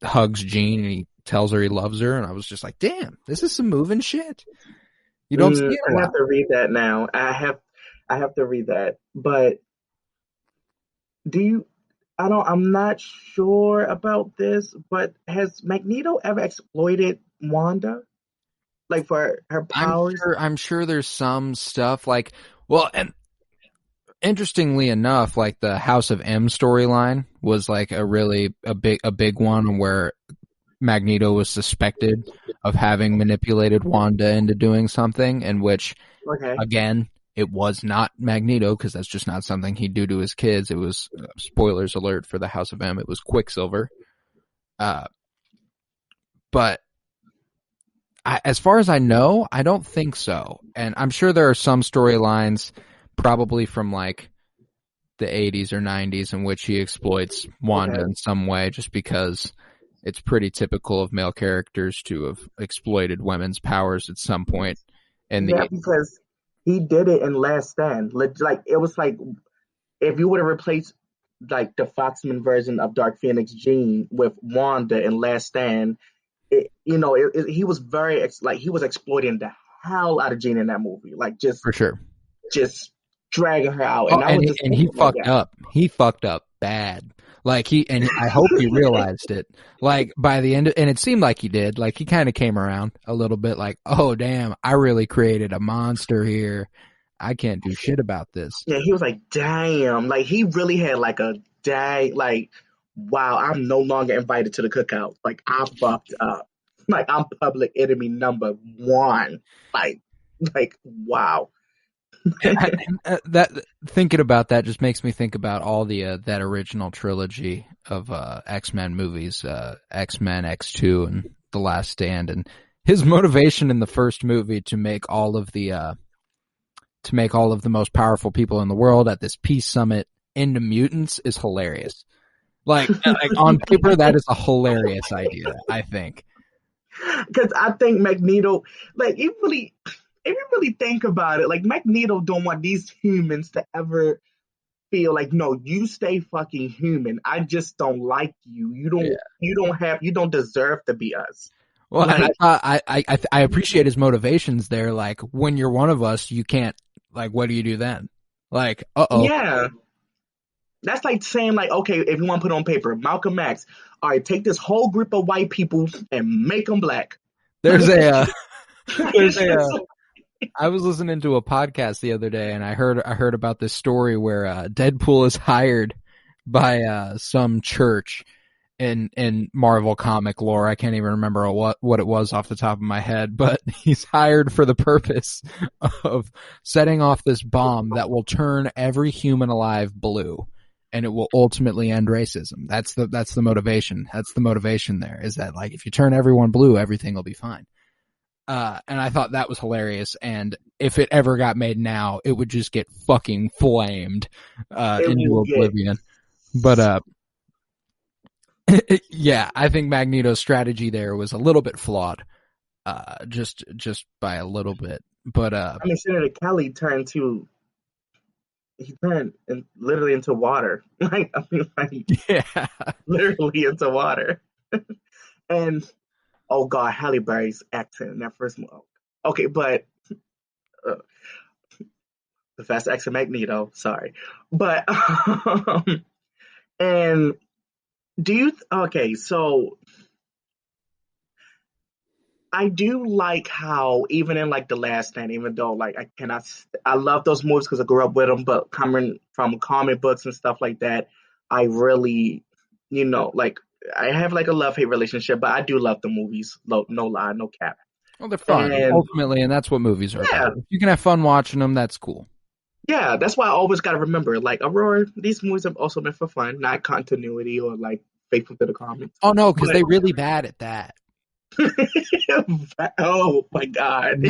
hugs Jean and he tells her he loves her. And I was just like, damn, this is some moving shit. You don't see it a lot. I have to read that now. I have to read that. But I'm not sure about this, but has Magneto ever exploited Wanda? Like for her powers? I'm sure there's some stuff like, well, and interestingly enough, like the House of M storyline was like a big one where Magneto was suspected of having manipulated Wanda into doing something, in which, again, it was not Magneto, because that's just not something he'd do to his kids. It was, spoilers alert for the House of M, it was Quicksilver. But as far as I know, I don't think so. And I'm sure there are some storylines, probably from like the 80s or 90s, in which he exploits Wanda in some way, just because it's pretty typical of male characters to have exploited women's powers at some point. Because he did it in Last Stand. Like, it was like, if you would have replaced like the Foxman version of Dark Phoenix Jean with Wanda in Last Stand, he was he was exploiting the hell out of Jean in that movie. Like, just for sure, just dragging her out. And he fucked up. He fucked up bad. Like, I hope he realized it. Like, by the end, and it seemed like he did. Like, he kind of came around a little bit. Like, oh damn, I really created a monster here. I can't do shit about this. Yeah, he was like, damn. Like, he really had like a dang, like, wow, I'm no longer invited to the cookout. Like, I fucked up. Like, I'm public enemy number one. Like, wow. That thinking about that just makes me think about all the that original trilogy of X-Men movies, X-Men, X2, and The Last Stand, and his motivation in the first movie to make all of the most powerful people in the world at this peace summit into mutants is hilarious. Like on paper, that is a hilarious idea, I think. Because I think Magneto, like, if you really think about it, like, Magneto don't want these humans to ever feel like, no, you stay fucking human. I just don't like you. You don't deserve to be us. Well, Like, I appreciate his motivations there. Like, when you're one of us, you can't. Like, what do you do then? Like, yeah. That's like saying, like, okay, if you want to put it on paper, Malcolm X, all right, take this whole group of white people and make them black. I was listening to a podcast the other day, and I heard about this story where Deadpool is hired by some church in Marvel comic lore. I can't even remember what it was off the top of my head, but he's hired for the purpose of setting off this bomb that will turn every human alive blue, and it will ultimately end racism. That's the motivation. That's the motivation there, is that, like, if you turn everyone blue, everything will be fine. And I thought that was hilarious, and if it ever got made now, it would just get fucking flamed into oblivion. But yeah, I think Magneto's strategy there was a little bit flawed, just by a little bit. But I mean, Senator Kelly turned literally into water. Like, I mean, like, yeah, literally into water. And oh god, Halle Berry's accent in that first movie. Okay, but Professor X and Magneto, sorry, but and do you? Okay, so I do like how even in like The Last Stand, even though like I love those movies because I grew up with them, but coming from comic books and stuff like that, I really, like, I have like a love-hate relationship, but I do love the movies. No lie, no cap. Well, they're fun ultimately, and that's what movies are about. If you can have fun watching them, that's cool. Yeah, that's why I always got to remember, like, Aurora, these movies have also been for fun, not continuity or, like, faithful to the comics. Oh, no, because they're really bad at that. Oh, my God.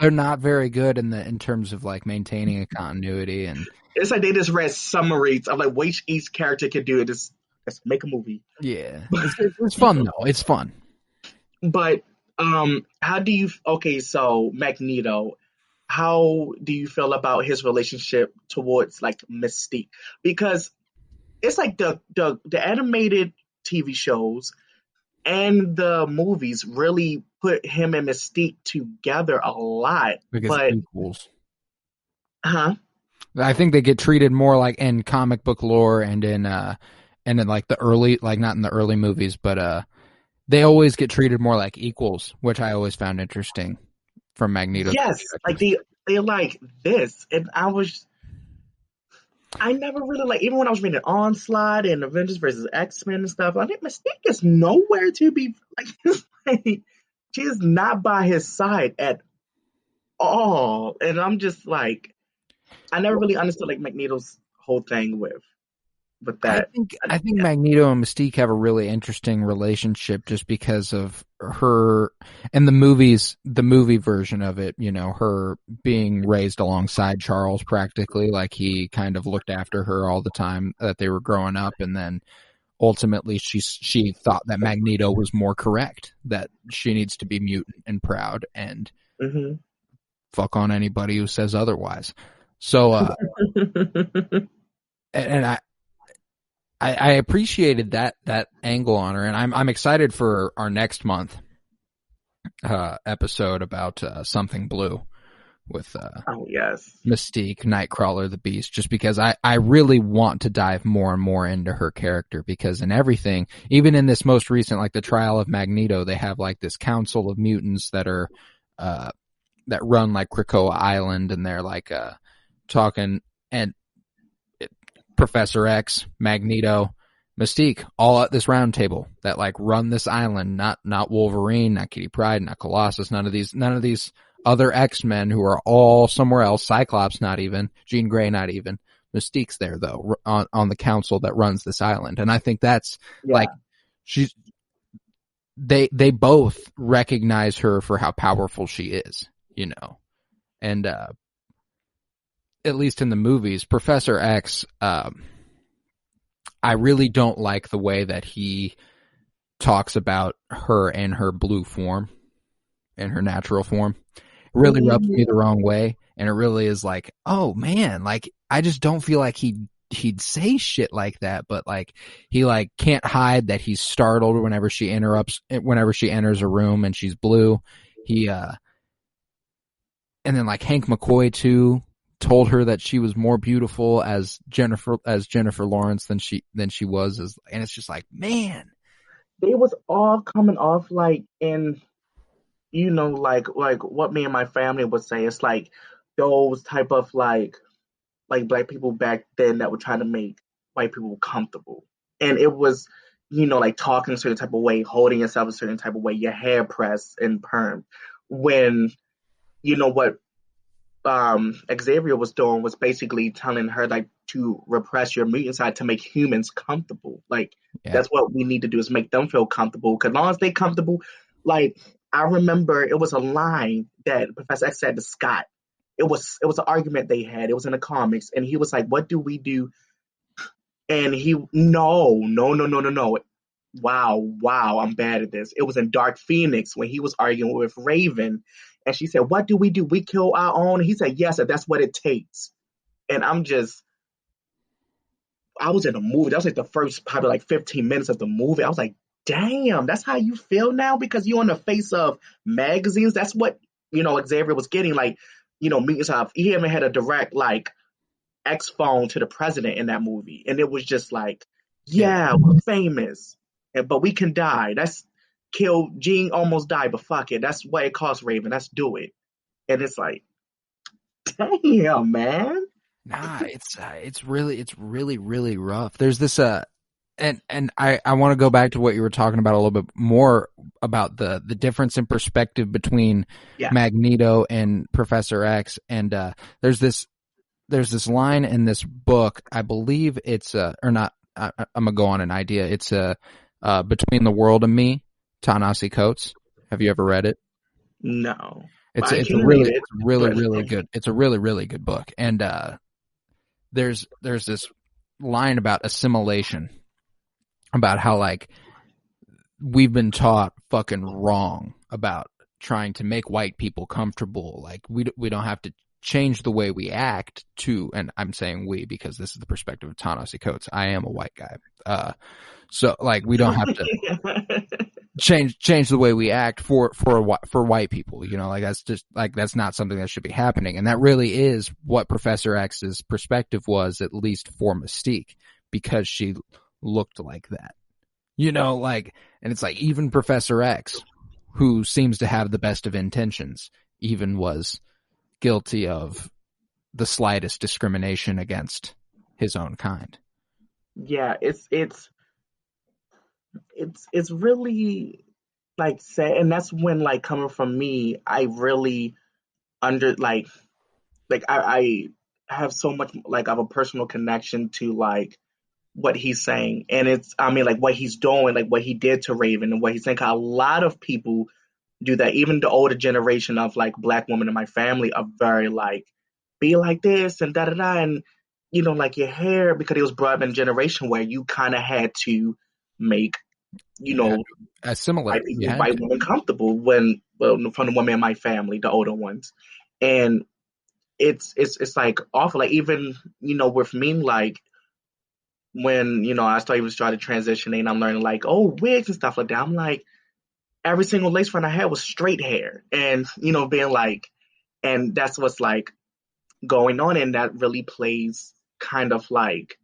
They're not very good in terms of, like, maintaining a continuity. And it's like they just read summaries of, like, what each character could do. Let's make a movie. Yeah. It's fun, though. It's fun. But how do you... Okay, so Magneto... How do you feel about his relationship towards, like, Mystique? Because it's like the animated TV shows and the movies really put him and Mystique together a lot. Because equals. Huh? I think they get treated more like in comic book lore and in like the early, like, not in the early movies, but they always get treated more like equals, which I always found interesting. From Magneto. Yes, like they're like this, and I never really, like, even when I was reading Onslaught and Avengers versus X-Men and stuff, I think Mystique is nowhere to be, like, she is not by his side at all, and I'm just like, I never really understood, like, Magneto's whole thing with that. I think Magneto and Mystique have a really interesting relationship just because of her and the movie version of it, her being raised alongside Charles practically, like he kind of looked after her all the time that they were growing up, and then ultimately she thought that Magneto was more correct, that she needs to be mutant and proud and fuck on anybody who says otherwise. So and I appreciated that angle on her, and I'm excited for our next month episode about Something Blue with Mystique, Nightcrawler, the Beast, just because I really want to dive more and more into her character, because in everything, even in this most recent, like the trial of Magneto, they have like this council of mutants that are that run like Krakoa Island, and they're like talking, and Professor X, Magneto, Mystique, all at this round table that like run this island, not Wolverine, not Kitty Pryde, not Colossus, none of these other X-Men who are all somewhere else, Cyclops not even, Jean Grey not even. Mystique's there though, on the council that runs this island. And I think that's like, they both recognize her for how powerful she is, you know. And, at least in the movies, Professor X, I really don't like the way that he talks about her in her blue form, in her natural form. It really rubs me the wrong way, and it really is like, oh man, like I just don't feel like he'd say shit like that, but like he like can't hide that he's startled whenever she enters a room and she's blue. And then like Hank McCoy too told her that she was more beautiful as Jennifer Lawrence than she was and it's just like, man, they was all coming off like in, you know, like what me and my family would say. It's like those type of like black people back then that were trying to make white people comfortable, and it was, you know, like talking a certain type of way, holding yourself a certain type of way, your hair pressed and permed. When, you know, what Xavier was doing was basically telling her like to repress your mutant side to make humans comfortable. Like that's what we need to do, is make them feel comfortable. Because as long as they comfortable, like I remember it was a line that Professor X said to Scott. It was an argument they had. It was in the comics, and he was like, "What do we do?" And he, no. Wow, I'm bad at this. It was in Dark Phoenix when he was arguing with Raven. And she said, "What do? We kill our own?" And he said, "Yes, that's what it takes." And I was in the movie. That was like the first probably like 15 minutes of the movie. I was like, damn, that's how you feel now? Because you're on the face of magazines. That's what, you know, Xavier was getting. Like, you know, he even had a direct like X phone to the president in that movie. And it was just like, yeah, we're famous. But we can die. That's kill. Jean almost died, but fuck it. That's what it costs, Raven. Let's do it. And it's like, damn, man. Nah, it's really rough. There's this and I want to go back to what you were talking about a little bit more about the difference in perspective between Magneto and Professor X. And there's this line in this book. I believe it's or not. I'm gonna go on an idea. It's Between the World and Me, Ta-Nehisi Coates. Have you ever read it? No. It's a really good. It's a really good book. And there's this line about assimilation, about how like we've been taught fucking wrong about trying to make white people comfortable. Like we don't have to change the way we act to, and I'm saying we because this is the perspective of Ta-Nehisi Coates. I am a white guy. So like we don't have to change the way we act for white people, you know, like that's just like, that's not something that should be happening. And that really is what Professor X's perspective was, at least for Mystique, because she looked like that, you know, like, and it's like even Professor X, who seems to have the best of intentions, even was guilty of the slightest discrimination against his own kind. Yeah, it's really like sad, and that's when like coming from me, I really I have so much like of a personal connection to like what he's saying, and it's, I mean, like what he's doing, like what he did to Raven and what he's saying. 'Cause a lot of people do that. Even the older generation of like black women in my family are very like, be like this and da da da, and you know, like your hair, because it was brought up in a generation where you kind of had to make, you know, assimilate white women comfortable from the women in my family, the older ones. And it's like awful. Like even, you know, with me, like when, you know, I started transitioning, I'm learning like, oh, wigs and stuff like that. I'm like, every single lace front I had was straight hair. And, you know, being like, and that's what's like going on. And that really plays kind of like,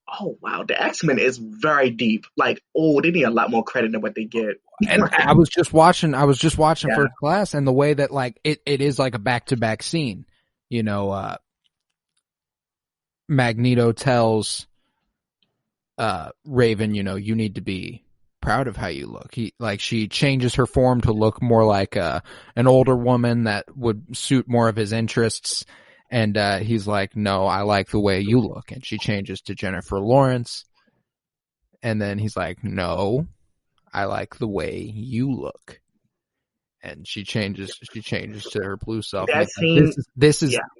oh wow, the X-Men is very deep. Like, oh, they need a lot more credit than what they get. And I was just watching First Class, and the way that like it is like a back-to-back scene, you know, Magneto tells Raven, you need to be proud of how you look. She changes her form to look more like an older woman that would suit more of his interests. And he's like, no, I like the way you look. And she changes to Jennifer Lawrence. And then he's like, no, I like the way you look. And she changes to her blue self. That scene,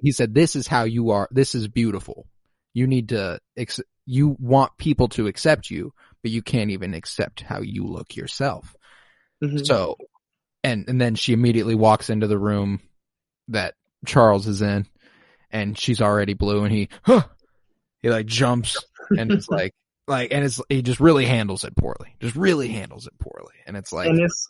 he said, this is how you are. This is beautiful. You need to, you want people to accept you, but you can't even accept how you look yourself. Mm-hmm. So, and then she immediately walks into the room that Charles is in, and she's already blue, and he like jumps, and it's he just really handles it poorly. And it's like, and it's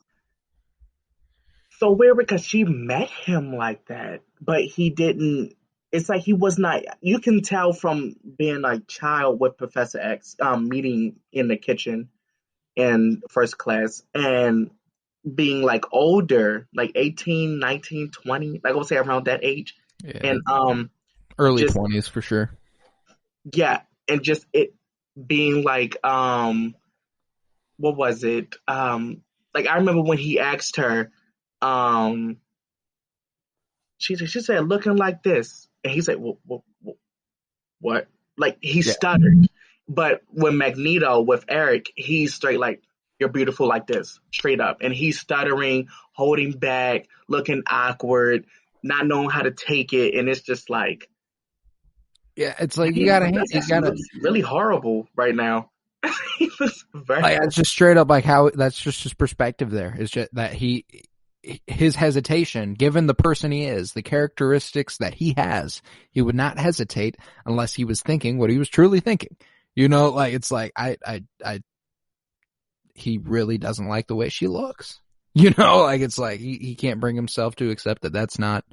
so weird because she met him like that, but he didn't. It's like he was not. You can tell from being like child with Professor X, meeting in the kitchen in first class, and being like older, like 18, 19, 20, like I would say around that age. Yeah. And early 20s for sure. Yeah, and just it being like what was it? Like I remember when he asked her, she said looking like this. And he said, what? Like, he stuttered. But with Magneto, with Eric, he's straight like, you're beautiful like this, straight up. And he's stuttering, holding back, looking awkward, not knowing how to take it. And it's just like... Yeah, it's like, you gotta... really horrible right now. It's just straight up like how... That's just his perspective there. It's just that his hesitation, given the person he is, the characteristics that he has, he would not hesitate unless he was thinking what he was truly thinking. It's like, he really doesn't like the way she looks. It's like he can't bring himself to accept that that's not,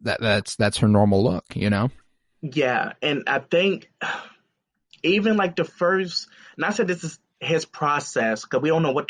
that's her normal look, Yeah. And I think even like the first, and I said this is his process, because we don't know what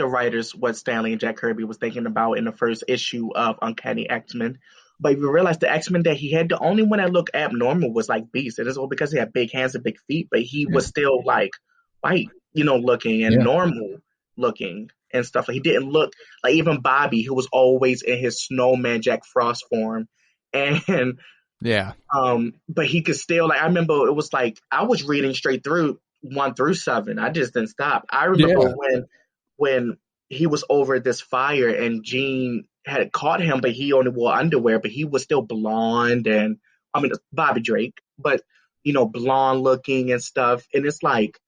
Stanley and Jack Kirby was thinking about in the first issue of Uncanny X-Men. But you realize the X-Men that he had, the only one that looked abnormal was like Beast. It is all because he had big hands and big feet, but he was still like white, looking and normal looking and stuff. Like he didn't look like even Bobby, who was always in his Snowman Jack Frost form. And but he could still, like, I remember it was like I was reading straight through 1 through 7. I just didn't stop. I remember when he was over this fire and Jean had caught him, but he only wore underwear, but he was still blonde, and Bobby Drake, but blonde looking and stuff. And it's like,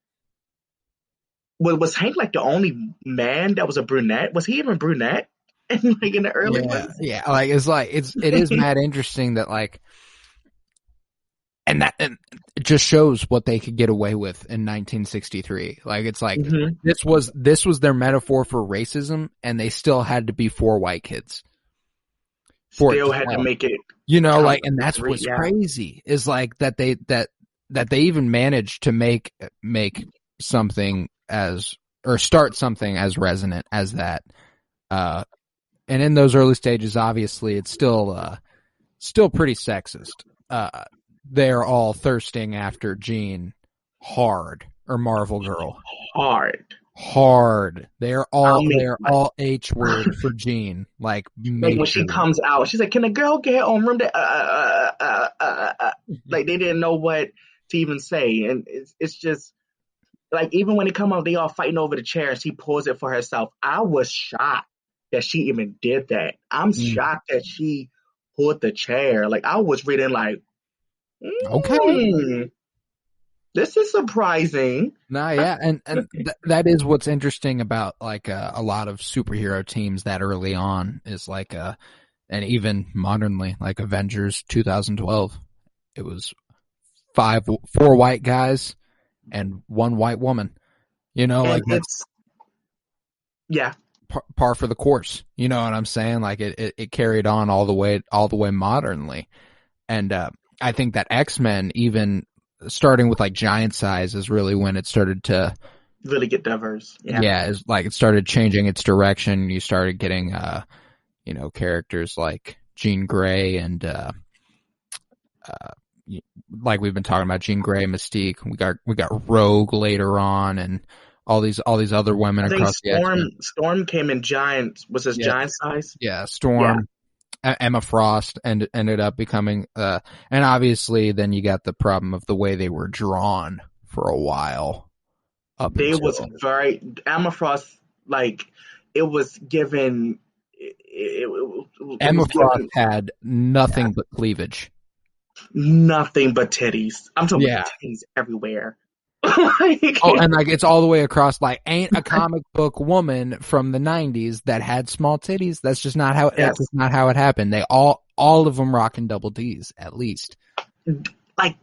was Hank like the only man that was a brunette? Was he even brunette? And like in the early ones? Yeah, like it is mad interesting that like. And it just shows what they could get away with in 1963. Like, it's like, this was their metaphor for racism, and they still had to be 4 white kids. Still had to make it. And that's what's crazy, is like that they even managed to make something start something as resonant as that. And in those early stages, obviously, it's still pretty sexist. They're all thirsting after Jean hard, or Marvel Girl. Hard. They're all H word for Jean. Like when she comes out, she's like, "Can a girl get her own room?" Like they didn't know what to even say, and it's just like even when they come out, they all fighting over the chair, and she pulls it for herself. I was shocked that she even did that. I'm shocked that she pulled the chair. Like I was reading like. Okay. This is surprising. And that is what's interesting about like a lot of superhero teams that early on is like and even modernly, like Avengers 2012, it was 4 white guys and 1 white woman. Like that's par for the course. You know what I'm saying? Like it carried on all the way modernly, and I think that X-Men, even starting with like Giant Size, is really when it started to really get diverse. It's like it started changing its direction. You started getting, characters like Jean Grey and like we've been talking about, Jean Grey, Mystique. We got Rogue later on, and all these other women I think across the X-Men. Storm came in giant. Was this giant size? Yeah, Storm. Yeah. Emma Frost ended up becoming, and obviously then you got the problem of the way they were drawn for a while. Emma Frost, like, it was given. Emma Frost had nothing but cleavage. Nothing but titties. I'm talking about titties everywhere. And like it's all the way across. Like, ain't a comic book woman from the 90s that had small titties. That's just not how. That's just not how it happened. They all of them rocking double Ds at least. Like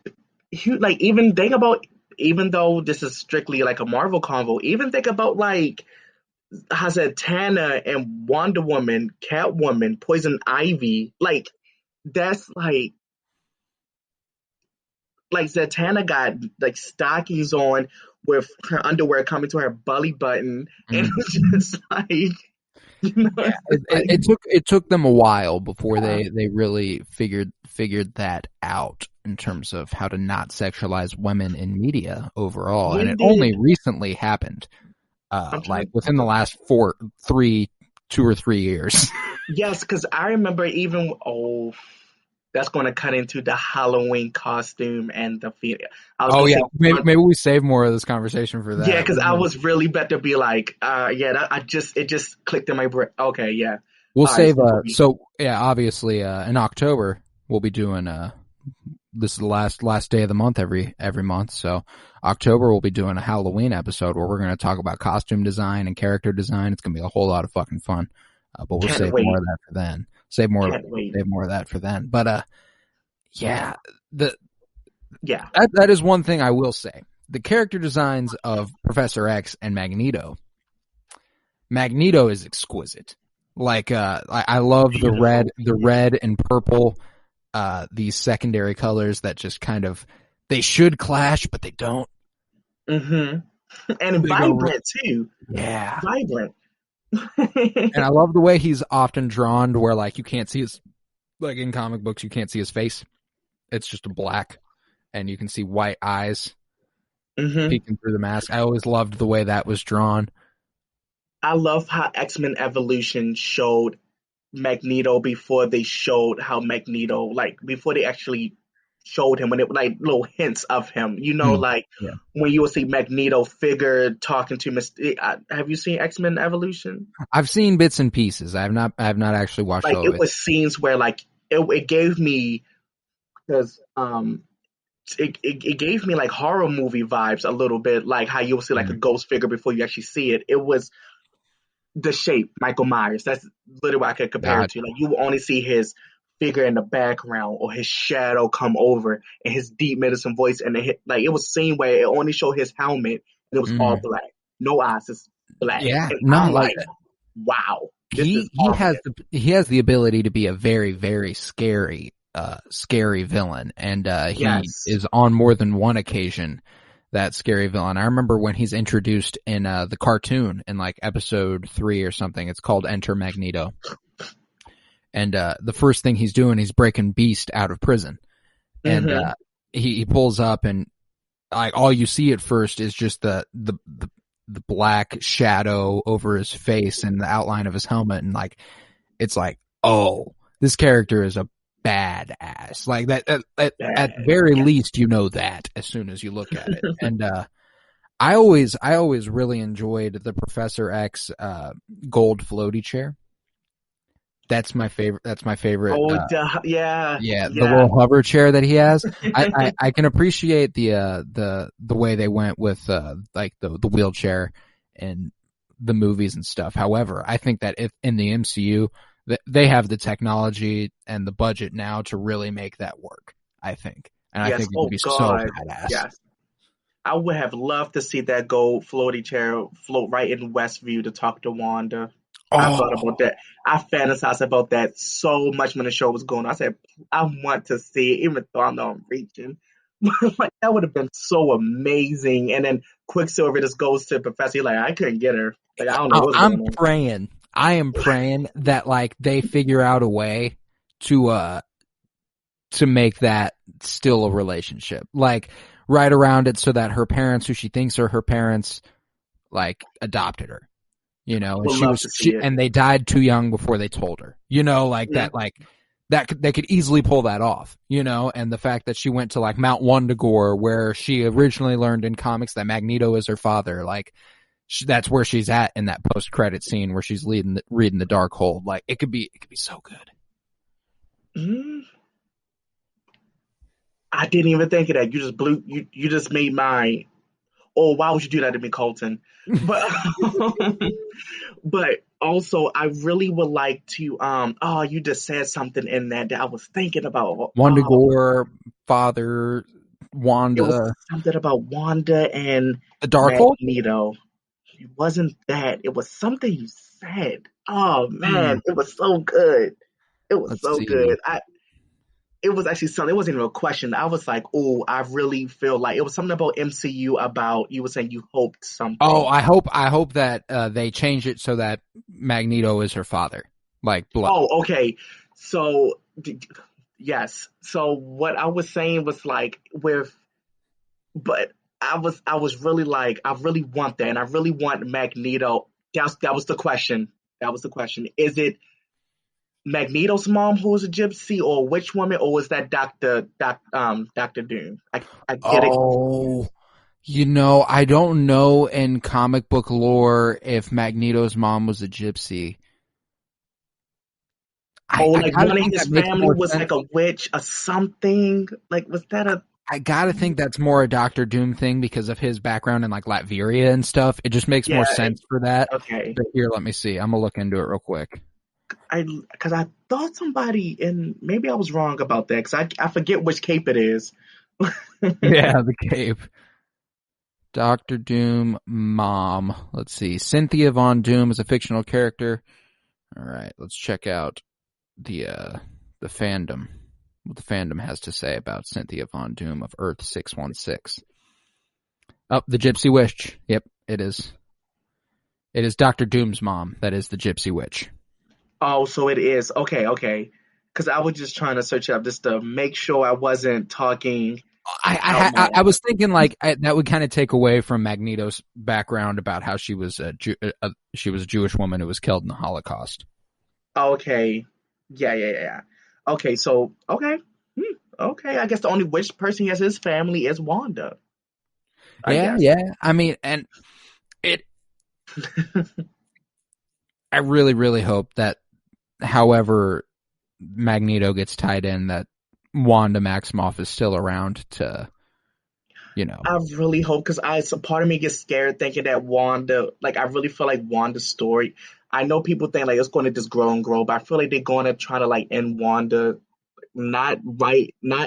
even think about, even though this is strictly like a Marvel convo, even think about like Zatanna and Wonder Woman, Catwoman, Poison Ivy. Like, that's like Zatanna got like stockings on with her underwear coming to her belly button, and it's just like, you know, it took them a while before they really figured that out in terms of how to not sexualize women in media overall, and it only recently happened, like within the last 2 or 3 years. Yes, because I remember even that's going to cut into the Halloween costume and the maybe we save more of this conversation for that. Yeah, because I was really about to be like, it just clicked in my brain. Okay, yeah. We'll save. Obviously, in October we'll be doing. This is the last day of the month every month. So October we'll be doing a Halloween episode where we're going to talk about costume design and character design. It's going to be a whole lot of fucking fun. But we'll save more of that for then. Save more of that for then. But that is one thing I will say. The character designs of Professor X and Magneto is exquisite. Like I love the red and purple, these secondary colors that just kind of, they should clash but they don't. And vibrant too. Yeah. Vibrant. And I love the way he's often drawn to where, like, you can't see his, like in comic books, you can't see his face. It's just a black, and you can see white eyes peeking through the mask. I always loved the way that was drawn. I love how X-Men Evolution showed Magneto before they showed how Magneto, like, before they actually showed him, when it was like little hints of him, you know, when you will see Magneto figure talking to Mystique. Have you seen X-Men Evolution? I've seen bits and pieces. I have not actually watched all of it. It was scenes where, like, it gave me, because it gave me like horror movie vibes a little bit, like how you will see like a ghost figure before you actually see it. It was the shape, Michael Myers. That's literally what I could compare it to. Like, you will only see his figure in the background or his shadow come over and his deep medicine voice, and it was a scene where it only showed his helmet and it was all black, no eyes, just black. Yeah, and I'm like, wow. He has the ability to be a very, very scary villain, and he is on more than one occasion that scary villain. I remember when he's introduced in the cartoon in like episode 3 or something. It's called Enter Magneto. And the first thing he's doing, he's breaking Beast out of prison. And he pulls up, and like all you see at first is just the black shadow over his face and the outline of his helmet, and like it's like, oh, this character is a badass. Like that at the very least, you know that as soon as you look at it. And I always really enjoyed the Professor X gold floaty chair. That's my favorite. The little hover chair that he has. I can appreciate the way they went with like the wheelchair in the movies and stuff. However, I think that if in the MCU they have the technology and the budget now to really make that work. I think, and I think it would be so badass. Yes. I would have loved to see that gold floaty chair float right in Westview to talk to Wanda. I thought about that. I fantasized about that so much when the show was going on. I said, I want to see it, even though I know I'm reaching. Like, that would have been so amazing. And then Quicksilver just goes to Professor, like, I couldn't get her. Like, I don't know what's going on. I am praying that, like, they figure out a way to to make that still a relationship. Like, right around it so that her parents, who she thinks are her parents, like, adopted her. You know, and and they died too young before they told her. You know, like that, like they could easily pull that off. You know, and the fact that she went to like Mount Wundagore, where she originally learned in comics that Magneto is her father, like that's where she's at in that post-credit scene where she's reading the Darkhold. Like it could be so good. I didn't even think of that. You just you just made my. Oh, why would you do that to me, Colton? But but also, I really would like to. Oh, you just said something in that I was thinking about. Wundagore, father, Wanda. It was something about Wanda and the Darkhold. Magneto. It wasn't that. It was something you said. Oh man, it was so good. It was good. It was actually something. It wasn't even a question. I was like, "Oh, I really feel like it was something about MCU. About you were saying you hoped something." Oh, I hope that they change it so that Magneto is her father, like blood. Oh, okay. So yes. So what I was saying was like but I was really like, I really want that, and I really want Magneto. That was the question. That was the question. Is it Magneto's mom who is a gypsy, or which woman, or was that Dr. Doom? I get it. Oh, you know, I don't know in comic book lore if Magneto's mom was a gypsy. Like one of his family was like a witch or something. Like, was that a? I gotta think that's more a Dr. Doom thing because of his background in like Latveria and stuff. It just makes more sense for that. Okay. But here, let me see. I'm gonna look into it real quick. Because I thought somebody, and maybe I was wrong about that, because I forget which cape it is. Yeah, the cape. Dr. Doom mom. Let's see. Cynthia Von Doom is a fictional character. All right, let's check out the fandom. What the fandom has to say about Cynthia Von Doom of Earth 616. Oh, the Gypsy Witch. Yep, it is. It is Dr. Doom's mom that is the Gypsy Witch. Oh, so it is. Okay. Because I was just trying to search it up just to make sure I wasn't talking. I was thinking like that would kind of take away from Magneto's background about how she was a Jewish woman who was killed in the Holocaust. Okay. Yeah. Okay, so okay. I guess the only witch person he has in his family is Wanda. Yeah. I mean, and it. I really, really hope that, however Magneto gets tied in, that Wanda Maximoff is still around to, you know. I really hope, because part of me gets scared thinking that Wanda, like, I really feel like Wanda's story. I know people think like it's going to just grow and grow, but I feel like they're going to try to like end Wanda, not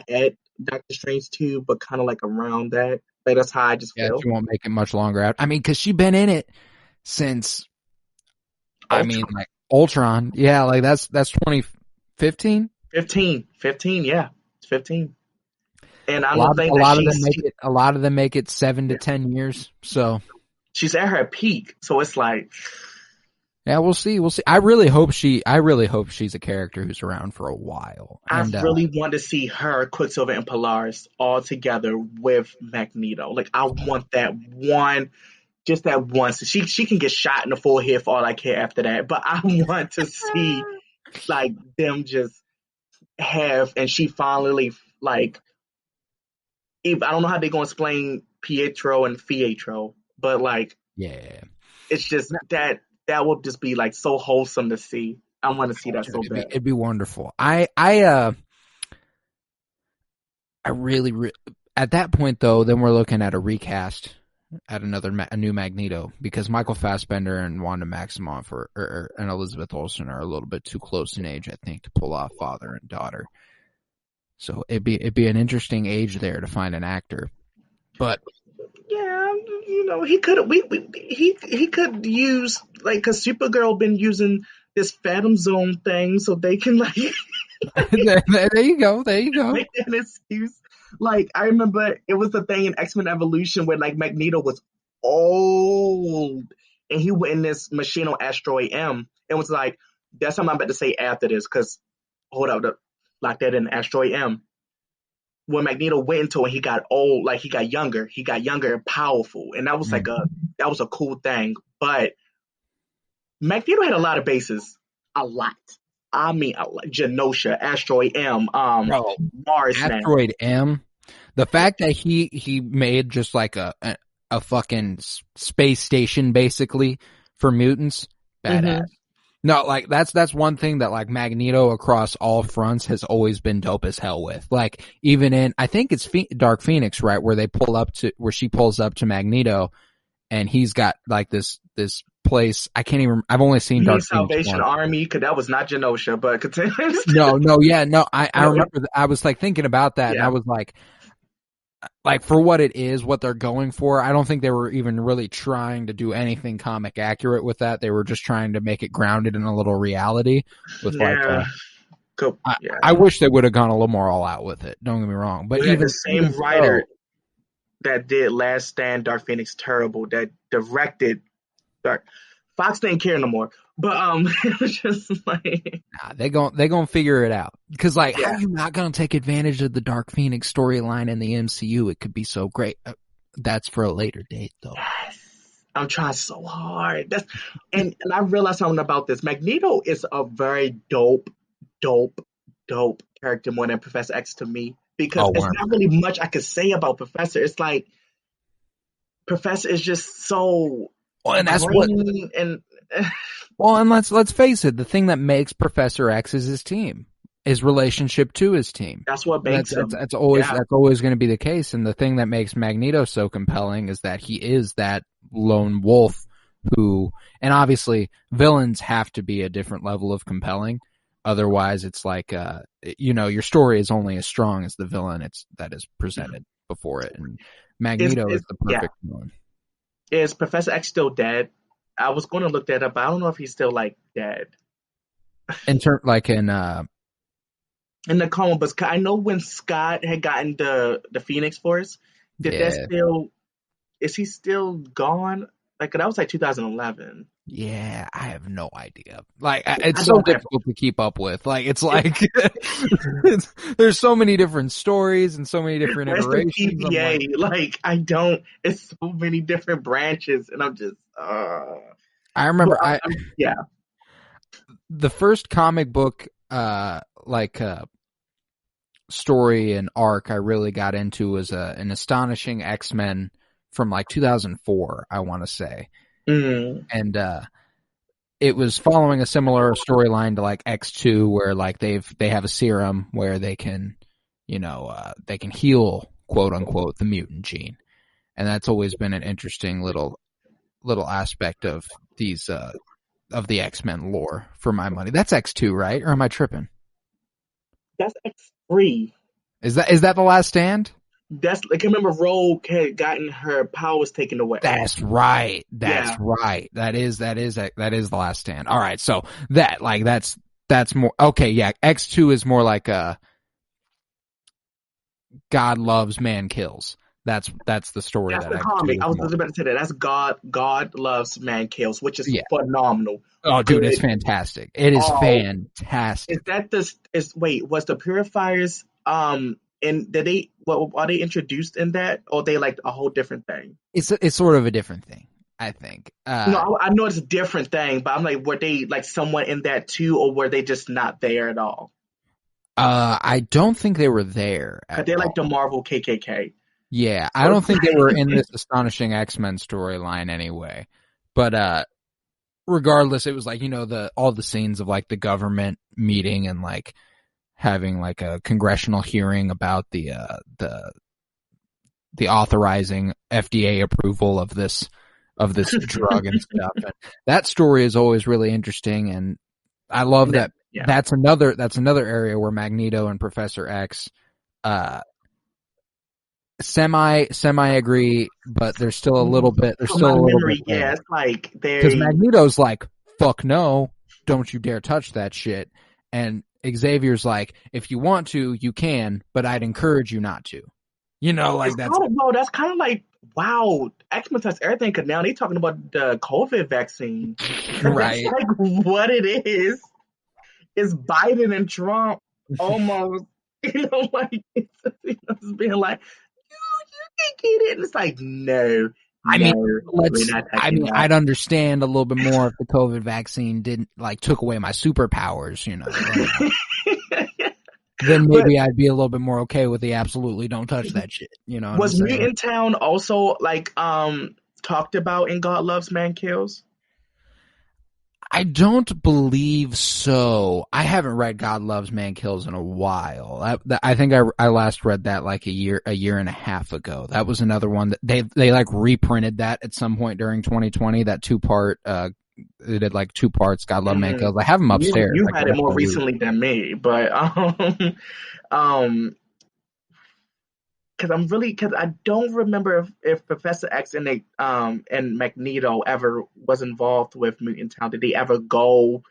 at Doctor Strange 2, but kind of like around that. Like that's how I just feel. She won't make it much longer out. I mean, because she's been in it since. Ultron. I mean, like Ultron. Yeah, like that's 2015. 15. Yeah, it's 15. And I a lot of them make it 7 to 10 years. So she's at her peak. So it's like, yeah, we'll see. I really hope she's a character who's around for a while. I really want to see her, Quicksilver, and Polaris all together with Magneto. Like I want that one. Just that once. She can get shot in the forehead for all I care after that. But I want to see like them just have, and she finally like. I don't know how they're gonna explain Pietro and Fietro, but like, yeah, it's just that would just be like so wholesome to see. I want to see that so bad. It'd be wonderful. I really at that point though, then we're looking at a recast. At a new Magneto, because Michael Fassbender and Wanda Maximoff and Elizabeth Olsen are a little bit too close in age, I think, to pull off father and daughter. So it'd be an interesting age there to find an actor. But yeah, you know, he could he could use like, because Supergirl been using this Phantom Zone thing, so they can like there you go. Make an excuse. Like, I remember it was the thing in X-Men Evolution where, like, Magneto was old. And he went in this machine on Asteroid M. And was like, that's something I'm about to say after this, because, hold up, lock that in, Asteroid M. when Magneto went into it, he got old, like he got younger and powerful, and that was like a cool thing. But Magneto had a lot of bases, a lot. I mean, Genosha, Asteroid M, Bro, Mars now. Asteroid M. The fact that he made just like a fucking space station basically for mutants, badass. No, like that's one thing that like Magneto across all fronts has always been dope as hell with. Like even in, I think it's Dark Phoenix, right, where she pulls up to Magneto, and he's got like this place. I can't even. I've only seen Dark Phoenix Salvation Army, because that was not Genosha, but continue. No. I remember. I was like thinking about that, and I was like for what it is, what they're going for, I don't think they were even really trying to do anything comic accurate with that. They were just trying to make it grounded in a little reality. With I wish they would have gone a little more all out with it. Don't get me wrong, but even the same writer that did Last Stand, Dark Phoenix, terrible, that directed Dark. Fox didn't care no more. But it was just like they gonna figure it out, because how are you not gonna take advantage of the Dark Phoenix storyline in the MCU? It could be so great. That's for a later date, though. Yes. I'm trying so hard. And I realized something about this. Magneto is a very dope character, more than Professor X to me, because it's not really much I could say about Professor. It's like Professor is just so and that's what. Well, and let's face it, the thing that makes Professor X is his team, his relationship to his team. That's what makes him. That's always going to be the case. And the thing that makes Magneto so compelling is that he is that lone wolf and obviously villains have to be a different level of compelling. Otherwise, it's like, your story is only as strong as the villain that is presented before it. And Magneto is the perfect villain. Is Professor X still dead? I was going to look that up, but I don't know if he's still dead. In the comic books, I know when Scott had gotten the Phoenix Force, is he still gone? That was 2011. Yeah, I have no idea. It's so difficult to keep up with. There's so many different stories and so many different iterations. PVA. It's so many different branches, and I'm just. I remember the first comic book story and arc I really got into was an Astonishing X-Men from 2004, I want to say. And it was following a similar storyline to X2, where they have a serum where they can they can heal, quote unquote, the mutant gene. And that's always been an interesting little aspect of these of the X-Men lore for my money. That's X2, right? Or am I tripping? That's X3. Is that the Last Stand? That's I remember Rogue had gotten her powers taken away. That's right. Right. That is the Last Stand. All right. So that's more okay. Yeah. X2 is more like a God loves, man kills. That's the story. That's the comic. I was about to say that. That's God loves, man kills, which is phenomenal. Oh, dude, it's fantastic. It is fantastic. Is that was the Purifiers? And are they introduced in that, or are they a whole different thing? It's sort of a different thing, I think. No, I know it's a different thing, but I'm were they somewhat in that too, or were they just not there at all? I don't think they were there. They're the Marvel KKK. Yeah, I don't think they were in this Astonishing X-Men storyline anyway. But regardless, it was all the scenes of the government meeting and having a congressional hearing about the authorizing FDA approval of this drug and stuff. And that story is always really interesting, and I love that. Yeah. That's another area where Magneto and Professor X semi agree, but there's still a little bit. There's still a little bit. Yeah, it's because Magneto's fuck no, don't you dare touch that shit, and Xavier's if you want to, you can, but I'd encourage you not to. That's kind of wow, X-Men touch everything, because now they're talking about the COVID vaccine. Right. That's what it is. It's Biden and Trump almost. Like it's being like, you can get it. And it's like, no, I mean, we're not touching that. I'd understand a little bit more if the COVID vaccine didn't took away my superpowers, Then maybe I'd be a little bit more okay with the absolutely don't touch that shit. You know what Was I'm saying? Mutant Town also talked about in God Loves Man Kills? I don't believe so. I haven't read God Loves Man Kills in a while. I think I last read that like a year and a half ago. That was another one that they like reprinted that at some point during 2020. That 2-part. They did like 2 parts. God Love Man Kills. I have them upstairs. You had it more recently than me, but because I don't remember if Professor X and Magneto ever was involved with Mutant Town. Did they ever go?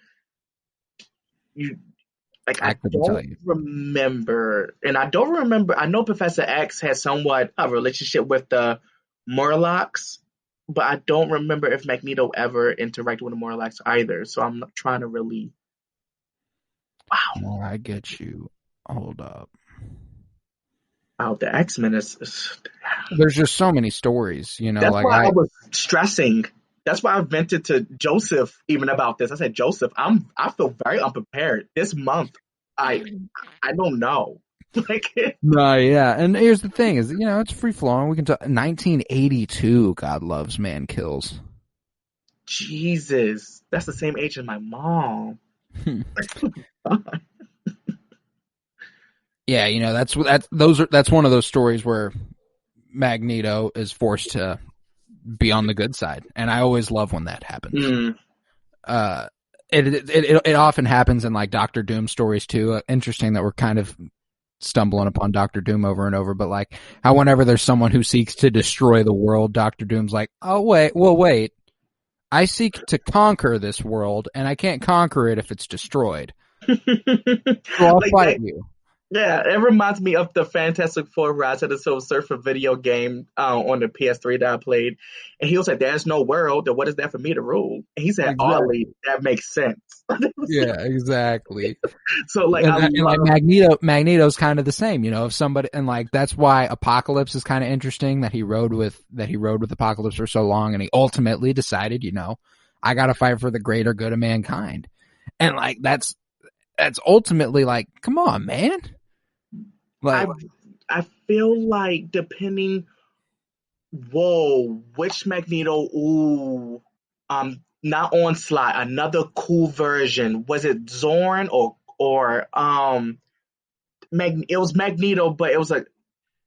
I don't remember, and I don't remember. I know Professor X had somewhat a relationship with the Morlocks, but I don't remember if Magneto ever interacted with the Morlocks either. So I'm not trying to really. Wow. Oh, I get you. Hold up. Wow, the X-Men is. There's just so many stories, That's why I was stressing. That's why I vented to Joseph even about this. I said, Joseph, I feel very unprepared this month. I don't know. No, yeah. And here's the thing is, it's free flowing. We can talk 1982, God Loves Man Kills. Jesus. That's the same age as my mom. Yeah, that's one of those stories where Magneto is forced to be on the good side, and I always love when that happens. It often happens in like Doctor Doom stories too. Interesting that we're kind of stumbling upon Doctor Doom over and over, but like how whenever there's someone who seeks to destroy the world, Doctor Doom's like, oh wait, I seek to conquer this world, and I can't conquer it if it's destroyed. So I'll fight you. Yeah, it reminds me of the Fantastic Four Rise of the Silver Surfer video game on the PS3 that I played. And he was like, there's no world, then what is that for me to rule? And he said, exactly. Oddly, that makes sense. Yeah, exactly. So like, Magneto's kind of the same, if somebody, and like, that's why Apocalypse is kind of interesting that he rode with Apocalypse for so long, and he ultimately decided, I gotta fight for the greater good of mankind. And like, that's ultimately like, come on, man. Like, I feel like depending, which Magneto, not Onslaught, another cool version. Was it Zorn or it was Magneto, but it was like,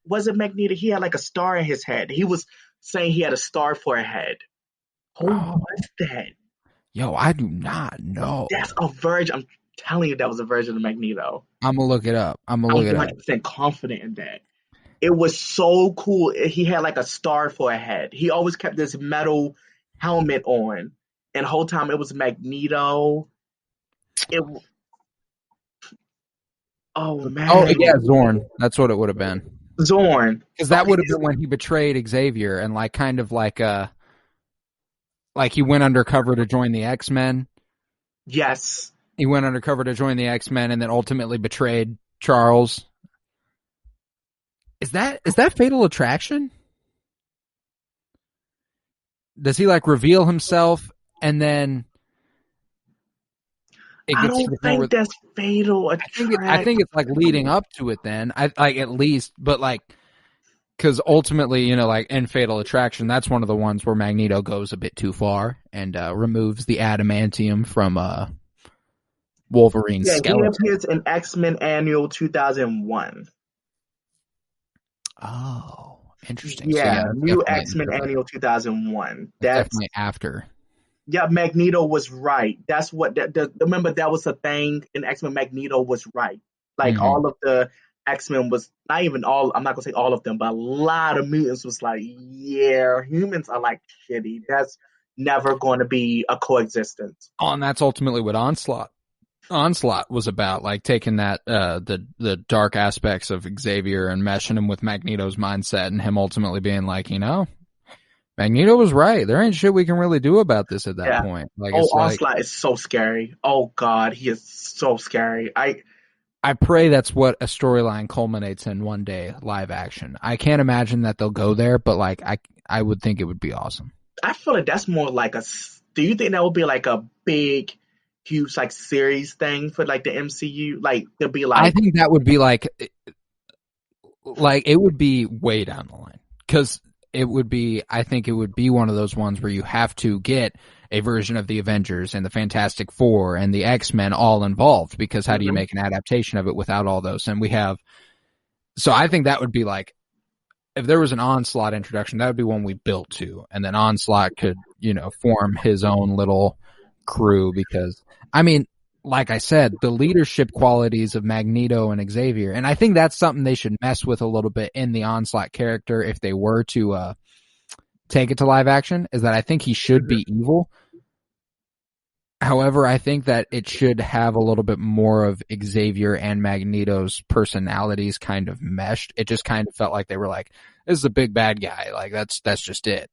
was it Magneto? He had like a star in his head. He was saying he had a star for a head. Who was that? Yo, I do not know. That's a version. I'm telling you, that was a version of Magneto. I'm gonna look it up. I'm 100% confident in that. It was so cool. He had like a star for a head. He always kept this metal helmet on, and the whole time it was Magneto. Oh man! Oh yeah, Zorn. That's what it would have been. Zorn, because that would have been when he betrayed Xavier and like kind of like he went undercover to join the X-Men. Yes. He went undercover to join the X-Men and then ultimately betrayed Charles. Is that Fatal Attraction? Does he like reveal himself and then it gets I don't think that's Fatal Attraction. I think it's like leading up to it then. I like at least, but like, because ultimately, like in Fatal Attraction, that's one of the ones where Magneto goes a bit too far and removes the adamantium from Wolverine's skeleton. He appears in X-Men Annual 2001. Oh, interesting. Yeah, so new X-Men Annual 2001. That's definitely after. Yeah, Magneto was right. That's what. Remember, that was a thing in X-Men. Magneto was right. Like all of the X-Men was not even all. I'm not gonna say all of them, but a lot of mutants was like, yeah, humans are like shitty. That's never going to be a coexistence. Oh, and that's ultimately what Onslaught was about, like taking that the dark aspects of Xavier and meshing him with Magneto's mindset, and him ultimately being like, Magneto was right. There ain't shit we can really do about this at that point. Like, Onslaught is so scary. Oh God, he is so scary. I pray that's what a storyline culminates in one day, live action. I can't imagine that they'll go there, but like I would think it would be awesome. I feel like that's more like do you think that would be like a big, huge like series thing for like the MCU? Like to be like, I think that would be like it would be way down the line, because I think it would be one of those ones where you have to get a version of the Avengers and the Fantastic Four and the X-Men all involved, because how do you make an adaptation of it without all those? And so I think that would be like, if there was an Onslaught introduction, that would be one we built to, and then Onslaught could, form his own little crew, because, I mean, like I said, the leadership qualities of Magneto and Xavier, and I think that's something they should mess with a little bit in the Onslaught character if they were to take it to live action, is that I think he should be evil. However, I think that it should have a little bit more of Xavier and Magneto's personalities kind of meshed. It just kind of felt like they were like, this is a big bad guy. Like that's just it.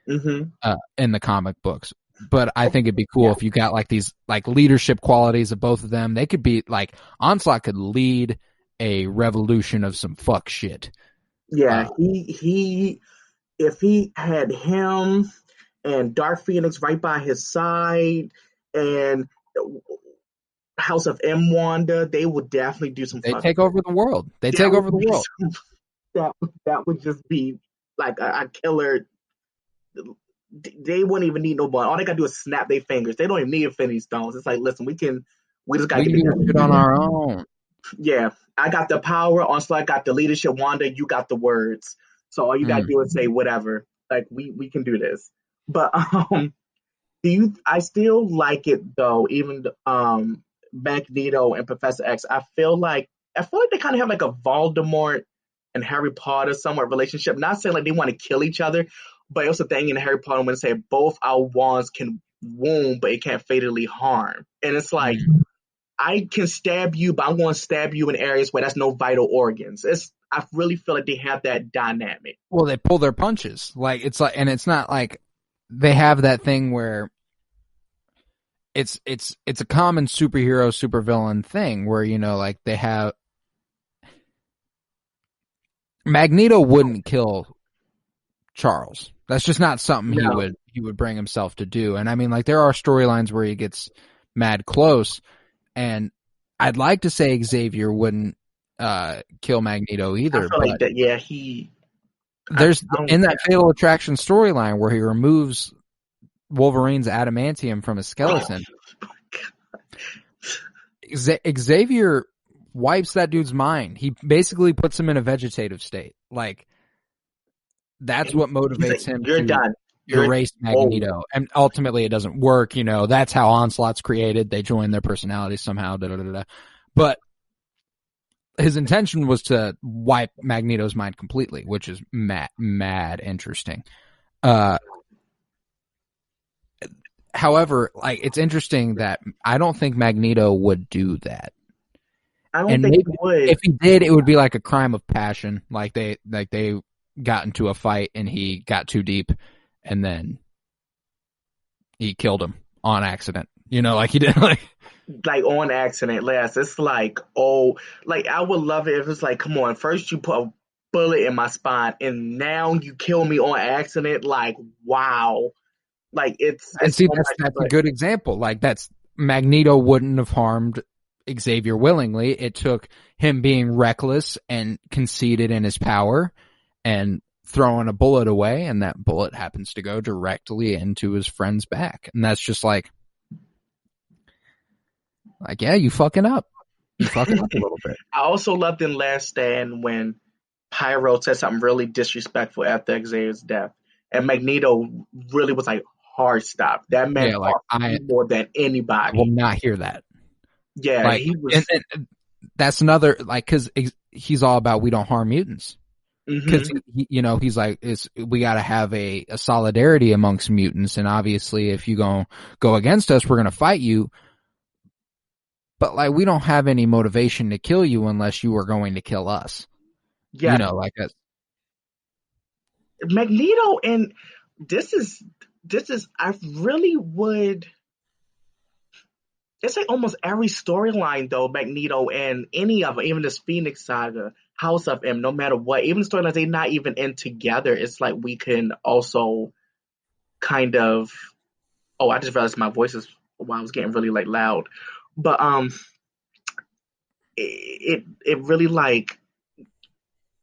In the comic books. But I think it'd be cool if you got like these like leadership qualities of both of them. They could be like, Onslaught could lead a revolution of some fuck shit. Yeah, if he had him and Dark Phoenix right by his side and House of M Wanda, they would definitely do some. They take over the world. They take over the world. That would just be like a killer. They wouldn't even need no button. All they gotta do is snap their fingers. They don't even need Infinity Stones. It's like, listen, we just gotta get it on our own. Yeah, I got the power. Onslaught got the leadership. Wanda, you got the words. So all you gotta do is say whatever. Like we can do this. But I still like it though. Even Magneto and Professor X. I feel like they kind of have like a Voldemort and Harry Potter somewhat relationship. Not saying like they want to kill each other, but it was a thing in Harry Potter when they say both our wands can wound, but it can't fatally harm. And it's like, I can stab you, but I'm going to stab you in areas where there's no vital organs. I really feel like they have that dynamic. Well, they pull their punches. Like it's like, and it's not like they have that thing where it's a common superhero, supervillain thing where, like they have Magneto wouldn't kill Charles. That's just not something he would bring himself to do. And I mean, like, there are storylines where he gets mad close, and I'd like to say Xavier wouldn't kill Magneto either. I feel like that, yeah, there's in that Fatal Attraction storyline where he removes Wolverine's adamantium from his skeleton. Xavier wipes that dude's mind. He basically puts him in a vegetative state. Like, that's what motivates him to erase Magneto. And ultimately it doesn't work, that's how Onslaught's created. They join their personalities somehow, But his intention was to wipe Magneto's mind completely, which is mad interesting. However, like, it's interesting that I don't think Magneto would do that. I don't think he would. If he did, it would be like a crime of passion. Like they got into a fight and he got too deep and then he killed him on accident. Like he did like on accident, Les. It's like, I would love it if it's like, come on, first you put a bullet in my spine and now you kill me on accident. Like, wow. Like it's that's a good example. Like, that's Magneto wouldn't have harmed Xavier willingly. It took him being reckless and conceited in his power and throwing a bullet away, and that bullet happens to go directly into his friend's back. And that's just like, yeah, you fucking up. You fucking up a little bit. I also loved in Last Stand when Pyro said something really disrespectful after Xavier's death, and Magneto really was like, hard stop. That man more than anybody. I will not hear that. Yeah, like, he was. And that's another, like, because he's all about we don't harm mutants. Because he's like, we got to have a solidarity amongst mutants, and obviously, if you go against us, we're gonna fight you. But like, we don't have any motivation to kill you unless you are going to kill us. Yeah, like that. Magneto, and this is. I really would. it's like almost every storyline though, Magneto and any of them, even this Phoenix Saga, House of M, no matter what, even storylines they're not even in together, it's like we can also kind of. Oh, I just realized my voice is while I was getting really like loud, but it really like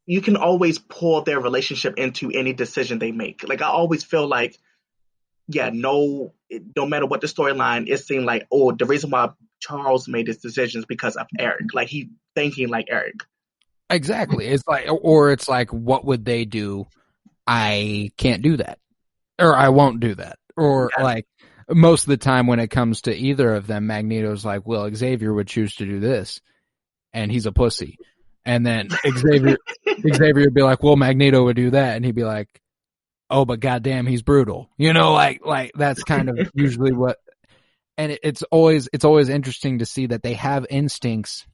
you can always pull their relationship into any decision they make. Like I always feel like, yeah, no matter what the storyline, it seemed like, oh, the reason why Charles made his decisions because of Eric. Like he thinking like Eric. Exactly. It's like, or it's like, what would they do? I can't do that, or I won't do that, or Yeah. like most of the time when it comes to either of them, Magneto's like, well, Xavier would choose to do this, and he's a pussy, and then Xavier would be like, well, Magneto would do that, and he'd be like, oh, but goddamn, he's brutal, you know, like that's kind of usually what. And it's always interesting to see that they have instincts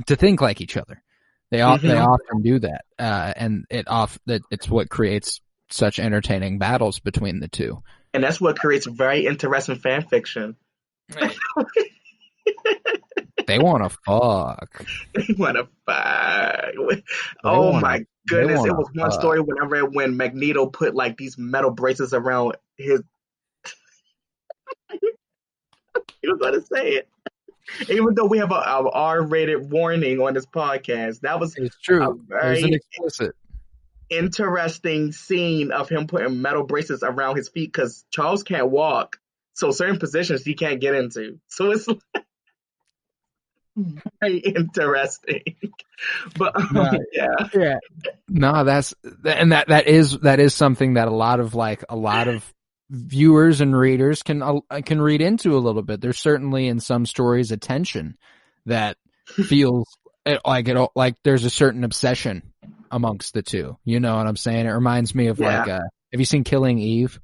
to think like each other. They often do that, and it's what creates such entertaining battles between the two. And that's what creates very interesting fan fiction. They want to fuck. They want to fuck. Oh my goodness! It was one story when I read when Magneto put like these metal bracelets around his. He was going to say it. Even though we have a R-rated warning on this podcast, that was it's true. A very an explicit, interesting scene of him putting metal bracelets around his feet because Charles can't walk, so certain positions he can't get into. So it's very interesting. But yeah. No, that is something that a lot of viewers and readers can read into a little bit. There's certainly in some stories a tension that feels like there's a certain obsession amongst the two. You know what I'm saying? It reminds me of have you seen Killing Eve?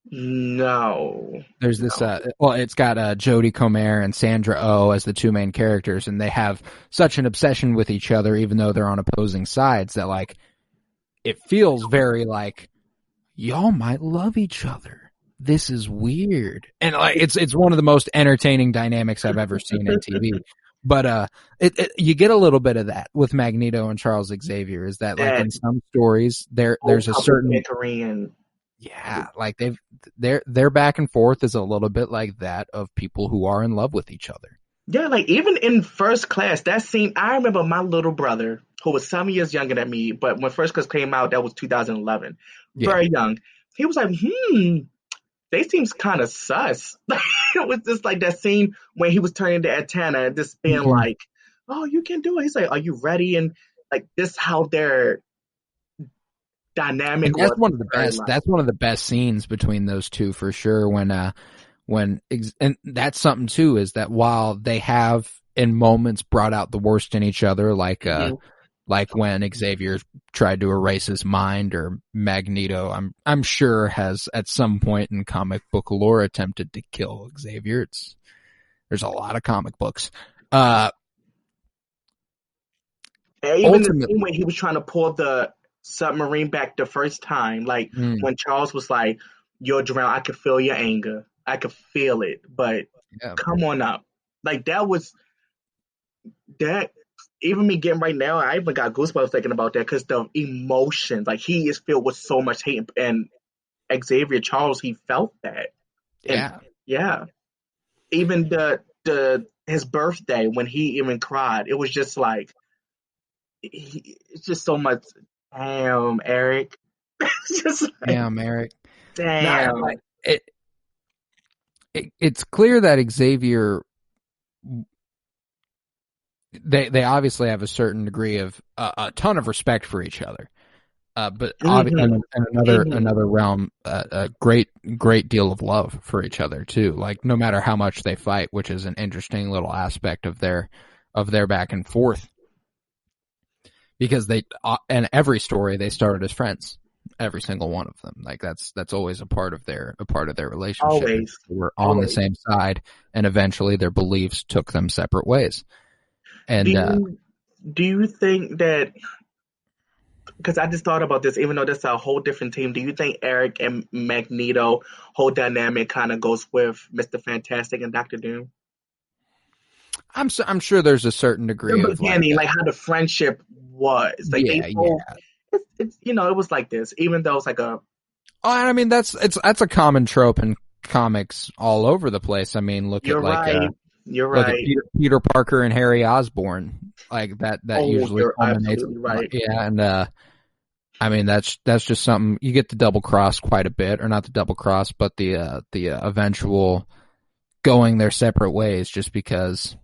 No. There's this it's got Jodie Comer and Sandra Oh as the two main characters, and they have such an obsession with each other even though they're on opposing sides that like it feels very like y'all might love each other. This is weird. And like it's one of the most entertaining dynamics I've ever seen in TV. But you get a little bit of that with Magneto and Charles Xavier, is that like in some stories there's a certain like their back and forth is a little bit like that of people who are in love with each other. Yeah, like even in First Class, that scene, I remember my little brother, who was 7 years younger than me, but when First Class came out, that was 2011. Very young. He was like, they seems kind of sus. It was just like that scene when he was turning to Atana and just being like, oh, you can do it. He's like, are you ready? And like this how their dynamic was. One of the best. That's one of the best scenes between those two for sure. And that's something too, is that while they have in moments brought out the worst in each other, like when Xavier tried to erase his mind, or Magneto, I'm sure has at some point in comic book lore attempted to kill Xavier. There's a lot of comic books. Even the scene when he was trying to pull the submarine back the first time, like when Charles was like, "You're drowned. I could feel your anger. I could feel it, but come on up." Like that was that. Even me getting right now, I even got goosebumps thinking about that because the emotions, like he is filled with so much hate, and Xavier Charles, he felt that. And, even his birthday when he even cried, it was just like it's just so much. Damn, Eric. Just like, damn, Eric. Damn. No, it's clear that Xavier. They obviously have a certain degree of a ton of respect for each other, but in another realm, a great deal of love for each other too. Like no matter how much they fight, which is an interesting little aspect of their back and forth, because they in every story they started as friends, every single one of them. Like that's always a part of their relationship. Always. They were on the same side, and eventually their beliefs took them separate ways. And do you think that because I just thought about this, even though that's a whole different team, do you think Eric and Magneto whole dynamic kind of goes with Mr. Fantastic and Doctor Doom? I'm sure there's a certain degree The of like, beginning, like how the friendship was, like yeah, they both, yeah. it's it was like this, even though it's like a Oh, I mean that's a common trope in comics all over the place. I mean, look you're at like right, you're look at right. Peter Parker and Harry Osborn, like that Oh, usually you're culminates. absolutely right. Yeah, and I mean that's just something you get the double cross quite a bit, or not the double cross, but the eventual going their separate ways, just because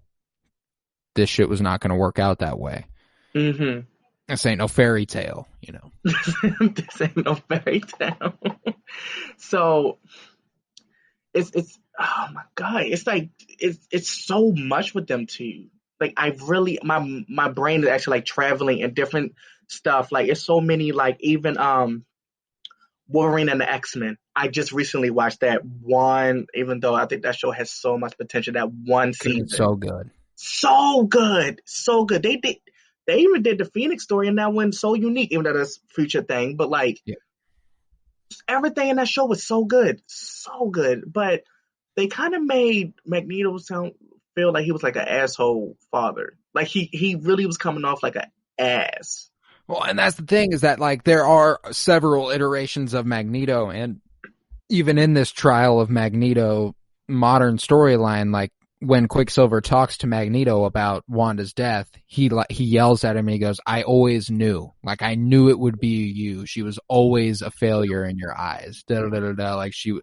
this shit was not going to work out that way. Mm-hmm. This ain't no fairy tale, you know. This ain't no fairy tale. So it's oh my god, it's like it's so much with them too. Like I really my brain is actually like traveling in different stuff. Like it's so many like even Wolverine and the X-Men. I just recently watched that one, even though I think that show has so much potential. That one season, It's so good. so good, so good. They even did the Phoenix story, and that one so unique, even though that's a future thing. But like Yeah. everything in that show was so good, so good. But they kind of made Magneto feel like he was like an asshole father. Like he really was coming off like an ass. Well, and that's the thing, is that like there are several iterations of Magneto, and even in this trial of Magneto modern storyline, like when Quicksilver talks to Magneto about Wanda's death, he yells at him and he goes, "I always knew. Like I knew it would be you. She was always a failure in your eyes." Da, da, da, da, da. Like she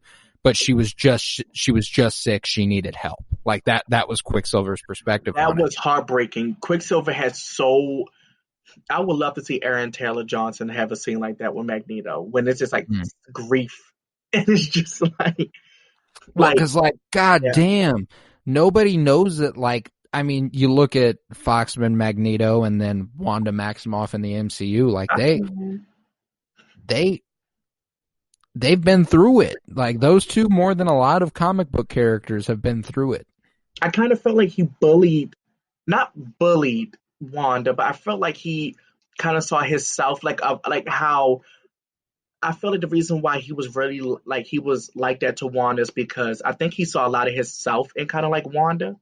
was just sick. She needed help. Like that was Quicksilver's perspective That on it. was heartbreaking. Quicksilver had I would love to see Aaron Taylor Johnson have a scene like that with Magneto when it's just like grief, and it's just like, Well, because god yeah. damn, nobody knows that. Like, I mean, you look at Foxman Magneto and then Wanda Maximoff in the MCU. Like they've been through it. Like those two, more than a lot of comic book characters, have been through it. I kind of felt like he not bullied Wanda, but I felt like he kind of saw himself like how I feel like the reason why he was really like he was like that to Wanda is because I think he saw a lot of himself in kind of like Wanda,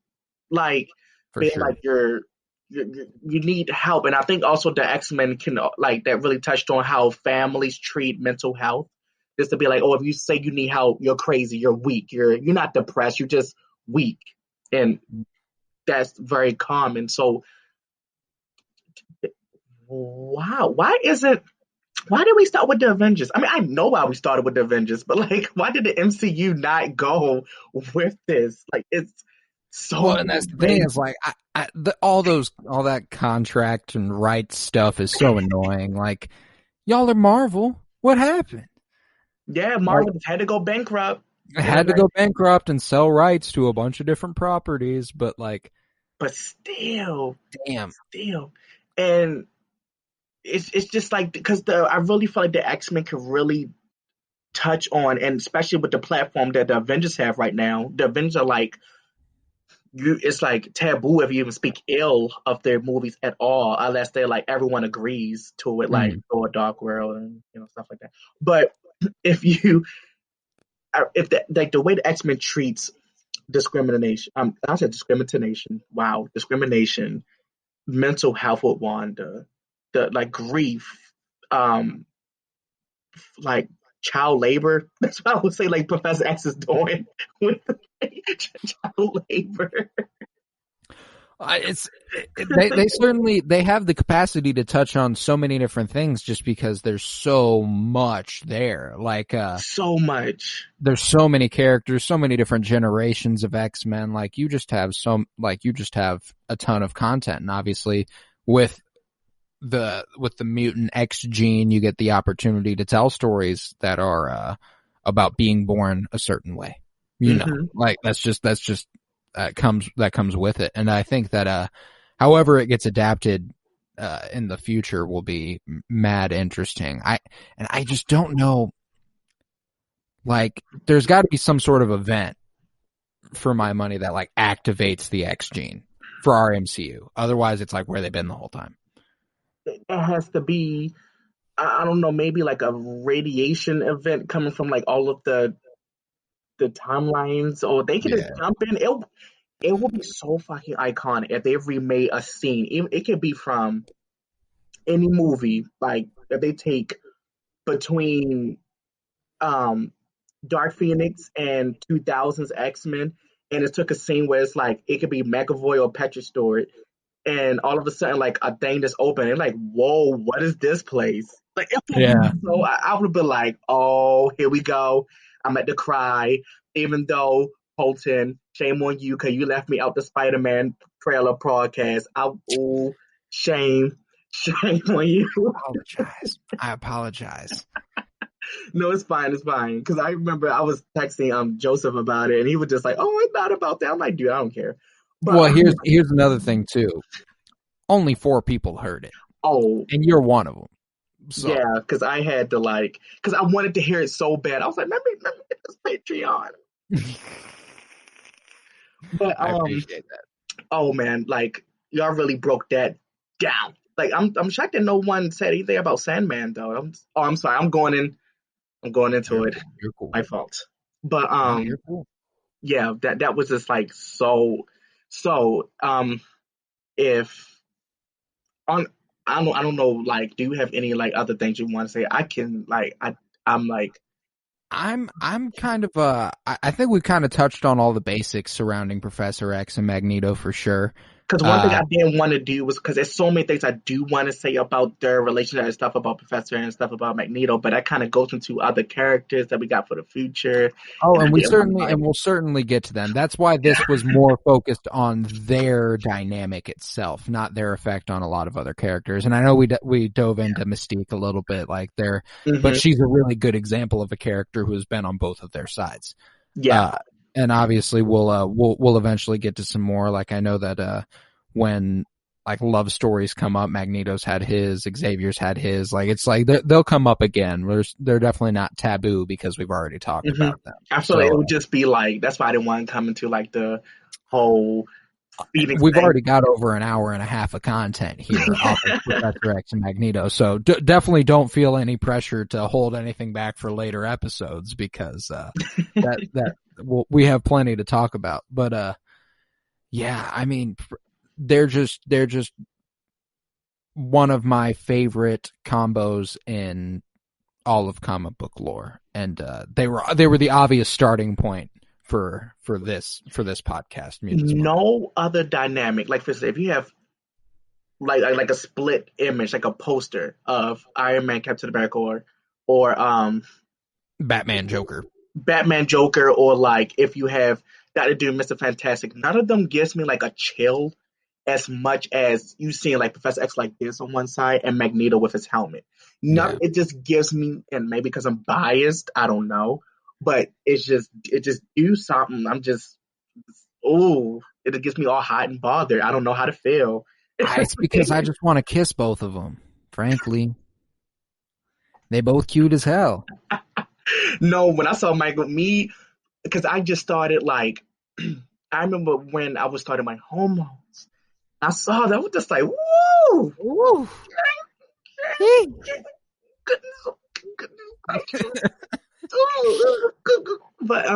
like For being sure. like you need help, and I think also the X-Men can like that really touched on how families treat mental health. Just to be like, oh, if you say you need help, you're crazy, you're weak, you're not depressed, you're just weak, and that's very common. So, wow, why did we start with the Avengers? I mean, I know why we started with the Avengers, but like, why did the MCU not go with this? Like, it's so. Well, and that's the thing, is like all that contract and rights stuff is so annoying. Like, y'all are Marvel. What happened? Yeah, Marvel had to go bankrupt. Had to go bankrupt and sell rights to a bunch of different properties, but still, damn, and it's just like because I really feel like the X-Men could really touch on, and especially with the platform that the Avengers have right now, the Avengers are like it's like taboo if you even speak ill of their movies at all, unless they're like everyone agrees to it, like Thor: Dark World and stuff like that. But if like the way the X-Men treats discrimination, I said discrimination. Wow, discrimination, mental health with Wanda, the like grief, like child labor. That's what I would say. Like Professor X is doing with child labor. They certainly have the capacity to touch on so many different things, just because there's so much there. Like so much. There's so many characters, so many different generations of X-Men. Like you just have a ton of content, and obviously with the mutant X gene, you get the opportunity to tell stories that are about being born a certain way. You know, like that's just comes with it. And I think that however it gets adapted in the future will be mad interesting. I just don't know. Like, there's got to be some sort of event, for my money, that like activates the X gene for our MCU. Otherwise, it's like where they've been the whole time. It has to be I don't know, maybe like a radiation event coming from like all of the timelines, or they could just Yeah. jump in. It would be so fucking iconic if they remade a scene. It could be from any movie, like if they take between um Dark Phoenix and 2000s X-Men, and it took a scene where it's like it could be McAvoy or Patrick Stewart, and all of a sudden like a thing just open and like, whoa, what is this place? Like it would be Yeah. so I would have been like, oh, here we go. I'm at the cry, even though Colton, shame on you because you left me out the Spider-Man trailer broadcast. Oh, shame, shame on you. I apologize. No, it's fine. Because I remember I was texting Joseph about it, and he was just like, "Oh, it's not about that." I'm like, "Dude, I don't care." But Well, here's another thing too. Only 4 people heard it, oh and you're one of them. So. yeah, because I had to because I wanted to hear it so bad. I was like, let me get this Patreon. But I appreciate that. oh man, like y'all really broke that down. Like I'm shocked that no one said anything about Sandman though. I'm sorry. I'm going into it. You're cool. My fault. But No, you're cool. yeah, that was just like so if on I don't know, like, do you have any like other things you want to say? I can like I'm like I'm kind of I think we kind of touched on all the basics surrounding Professor X and Magneto for sure. because one thing I didn't want to do was because there's so many things I do want to say about their relationship and stuff about Professor and stuff about Magneto, but that kind of goes into other characters that we got for the future. Oh, and we'll I certainly get to them. That's why this was more focused on their dynamic itself, not their effect on a lot of other characters. And I know we dove into Mystique a little bit, like there, but she's a really good example of a character who has been on both of their sides. Yeah. And obviously we'll eventually get to some more. Like I know that when like love stories come up, Magneto's had his, Xavier's had his. Like it's like they'll come up again. They're definitely not taboo because we've already talked about them. I feel like it would just be like that's why I didn't want to come into like the whole Phoenix We've thing. already got over an hour and a half of content here off of Professor X and Magneto, so definitely don't feel any pressure to hold anything back for later episodes because we have plenty to talk about. But yeah, I mean, they're just one of my favorite combos in all of comic book lore, and they were the obvious starting point for this podcast. No other dynamic, like for instance, if you have like a split image, like a poster of Iron Man, Captain America, or Batman Joker, or like if you have Dr. Doom, Mr. Fantastic, none of them gives me like a chill as much as you seeing like Professor X like this on one side and Magneto with his helmet. It just gives me, and maybe because I'm biased, I don't know, but it just do something. I'm just it gets me all hot and bothered. I don't know how to feel. It's because I just want to kiss both of them. Frankly, they both cute as hell. No, when I saw Michael, because I just started like, I remember when I was starting my hormones. I saw that, I was just like, woo, woo. but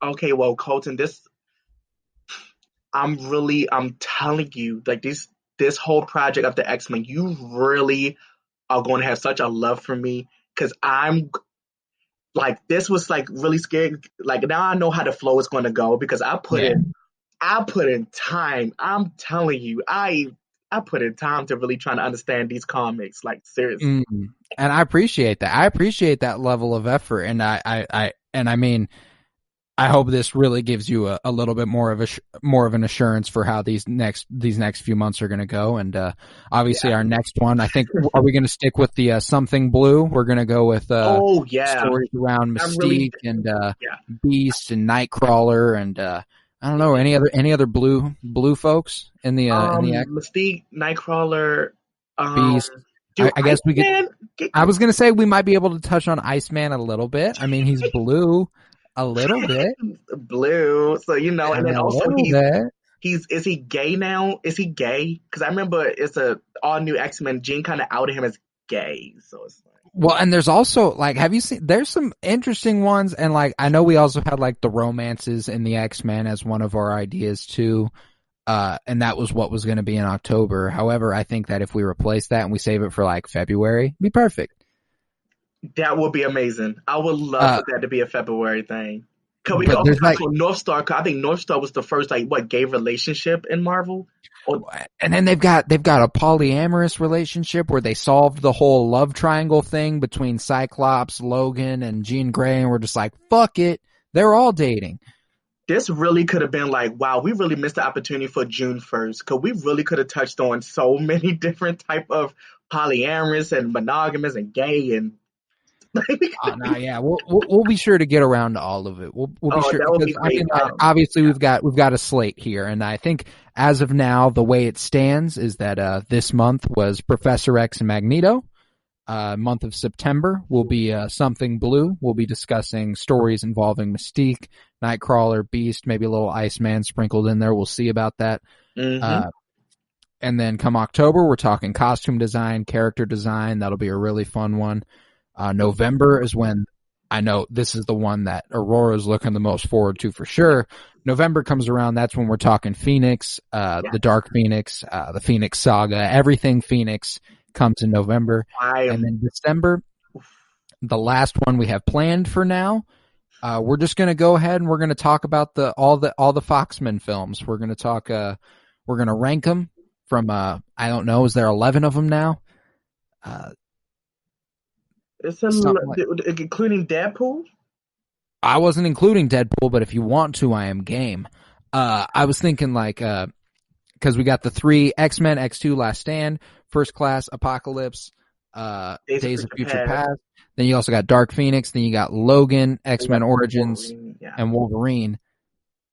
okay, well, Colton, I'm telling you, like this whole project of the X-Men, you really are going to have such a love for me because I'm like, this was like really scary. Like now I know how the flow is going to go because I put in time. I'm telling you, I put in time to really trying to understand these comics. Like seriously, and I appreciate that. I appreciate that level of effort, and I mean, I hope this really gives you a little bit more of an assurance for how these next few months are going to go. And obviously, our next one, I think, are we going to stick with the something blue? We're going to go with stories around Mystique and Beast and Nightcrawler and I don't know, any other blue folks in the Mystique, Nightcrawler, Beast. I guess we could. I was going to say we might be able to touch on Iceman a little bit. I mean, he's blue. A little bit. Blue. So, and then also Is he gay now? Is he gay? Because I remember it's a all new X-Men. Jean kind of outed him as gay, so it's like. Well, and there's also, like, have you seen, there's some interesting ones, and like, I know we also had like the romances in the X-Men as one of our ideas too, and that was what was going to be in October. However, I think that if we replace that and we save it for like February, it'd be perfect. That would be amazing. I would love for that to be a February thing. Cause we But go there's back like- to North Star. Cause I think North Star was the first gay relationship in Marvel. And then they've got a polyamorous relationship where they solved the whole love triangle thing between Cyclops, Logan, and Jean Grey, and we're just like, fuck it, they're all dating. This really could have been like, wow, we really missed the opportunity for June 1st. Cause we really could have touched on so many different type of polyamorous and monogamous and gay and. Yeah, we'll be sure to get around to all of it. We'll be sure. That would be Because, I mean, great. obviously we've got a slate here, and I think as of now, the way it stands is that this month was Professor X and Magneto. Month of September will be Something Blue. We'll be discussing stories involving Mystique, Nightcrawler, Beast, maybe a little Iceman sprinkled in there. We'll see about that. Mm-hmm. And then come October, we're talking costume design, character design. That'll be a really fun one. November is when I know this is the one that Aurora is looking the most forward to for sure. November comes around. That's when we're talking Phoenix, the Dark Phoenix, the Phoenix Saga, everything Phoenix comes in November. And then December, the last one we have planned for now. We're just going to go ahead and we're going to talk about all the Foxman films. We're going to talk, we're going to rank them from, I don't know, is there 11 of them now? It's including Deadpool? I wasn't including Deadpool, but if you want to, I am game. I was thinking like, cause we got the 3 X-Men, X2, Last Stand, First Class, Apocalypse, Days of Future Past. Then you also got Dark Phoenix. Then you got Logan, X-Men Origins, and Wolverine.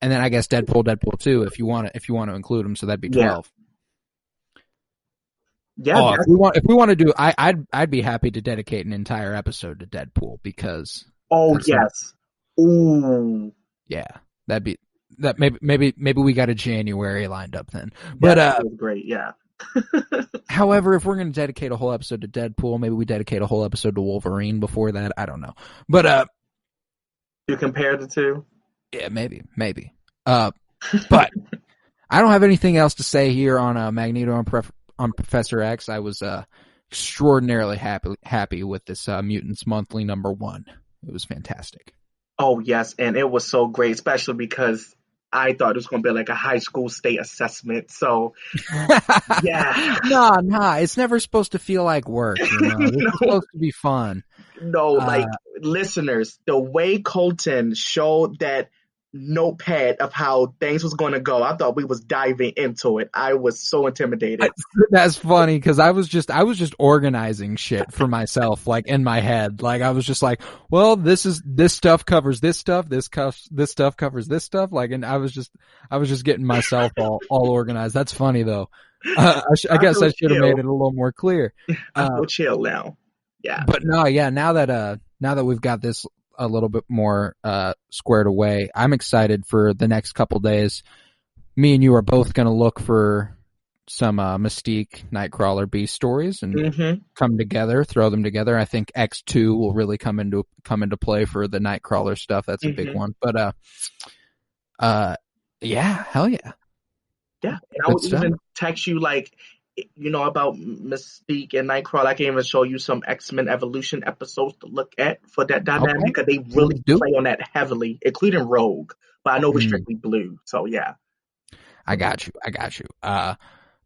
And then I guess Deadpool 2, if you want to include them. So that'd be 12. Yeah. If we want to do, I'd be happy to dedicate an entire episode to Deadpool because. Oh yes. Ooh. Yeah, maybe we got a January lined up then. But that was great. Yeah. However, if we're going to dedicate a whole episode to Deadpool, maybe we dedicate a whole episode to Wolverine before that. I don't know. But you compare the two? Yeah, maybe. But I don't have anything else to say here on Magneto on Professor X. I was extraordinarily happy with this Mutants Monthly #1. It was fantastic. Oh yes, and it was so great, especially because I thought it was going to be like a high school state assessment. So yeah, nah, it's never supposed to feel like work. You know? It's supposed to be fun. No, like listeners, the way Colton showed that notepad of how things was going to go, I thought we was diving into it. I was so intimidated. That's funny because I was just organizing shit for myself, like in my head. Like I was just like, well, this stuff covers this stuff, this stuff covers this stuff. Like, and I was just getting myself all organized. That's funny though. I guess I should have made it a little more clear. I feel chill now. Yeah. But no, yeah. Now that we've got this a little bit more squared away, I'm excited for the next couple days. Me and you are both going to look for some Mystique, Nightcrawler, Beast stories and come together, throw them together. I think X2 will really come into play for the Nightcrawler stuff. That's a big one. But yeah, hell yeah. Yeah, and I would even text you like, you know, about Mystique and Nightcrawler. I can even show you some X-Men Evolution episodes to look at for that dynamic because they really play on that heavily, including Rogue. But I know we're strictly blue, so yeah. I got you. But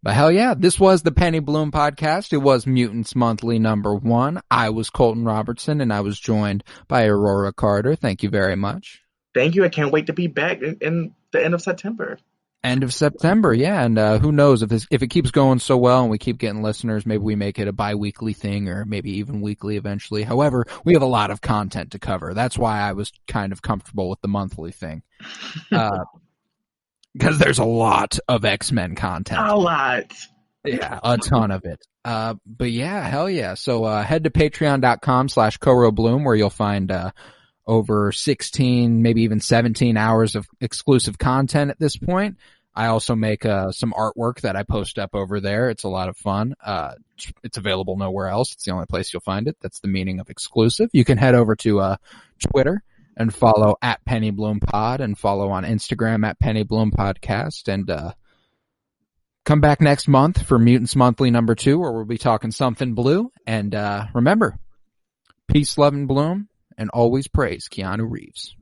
hell yeah, this was the Penny Bloom podcast. It was Mutants Monthly #1. I was Colton Robertson, and I was joined by Aurora Carter. Thank you very much. Thank you. I can't wait to be back in the end of September. End of September, yeah, and who knows if it keeps going so well and we keep getting listeners, maybe we make it a bi-weekly thing or maybe even weekly eventually. However, we have a lot of content to cover. That's why I was kind of comfortable with the monthly thing, because there's a lot of X-Men content. A lot, yeah, a ton of it. But yeah, hell yeah. So head to patreon.com/CoroBloom where you'll find over 16, maybe even 17 hours of exclusive content at this point. I also make some artwork that I post up over there. It's a lot of fun. It's available nowhere else. It's the only place you'll find it. That's the meaning of exclusive. You can head over to Twitter and follow at Penny Bloom Pod, and follow on Instagram at Penny Bloom Podcast, and come back next month for Mutants Monthly number 2, where we'll be talking something blue. And remember, peace, love, and bloom, and always praise Keanu Reeves.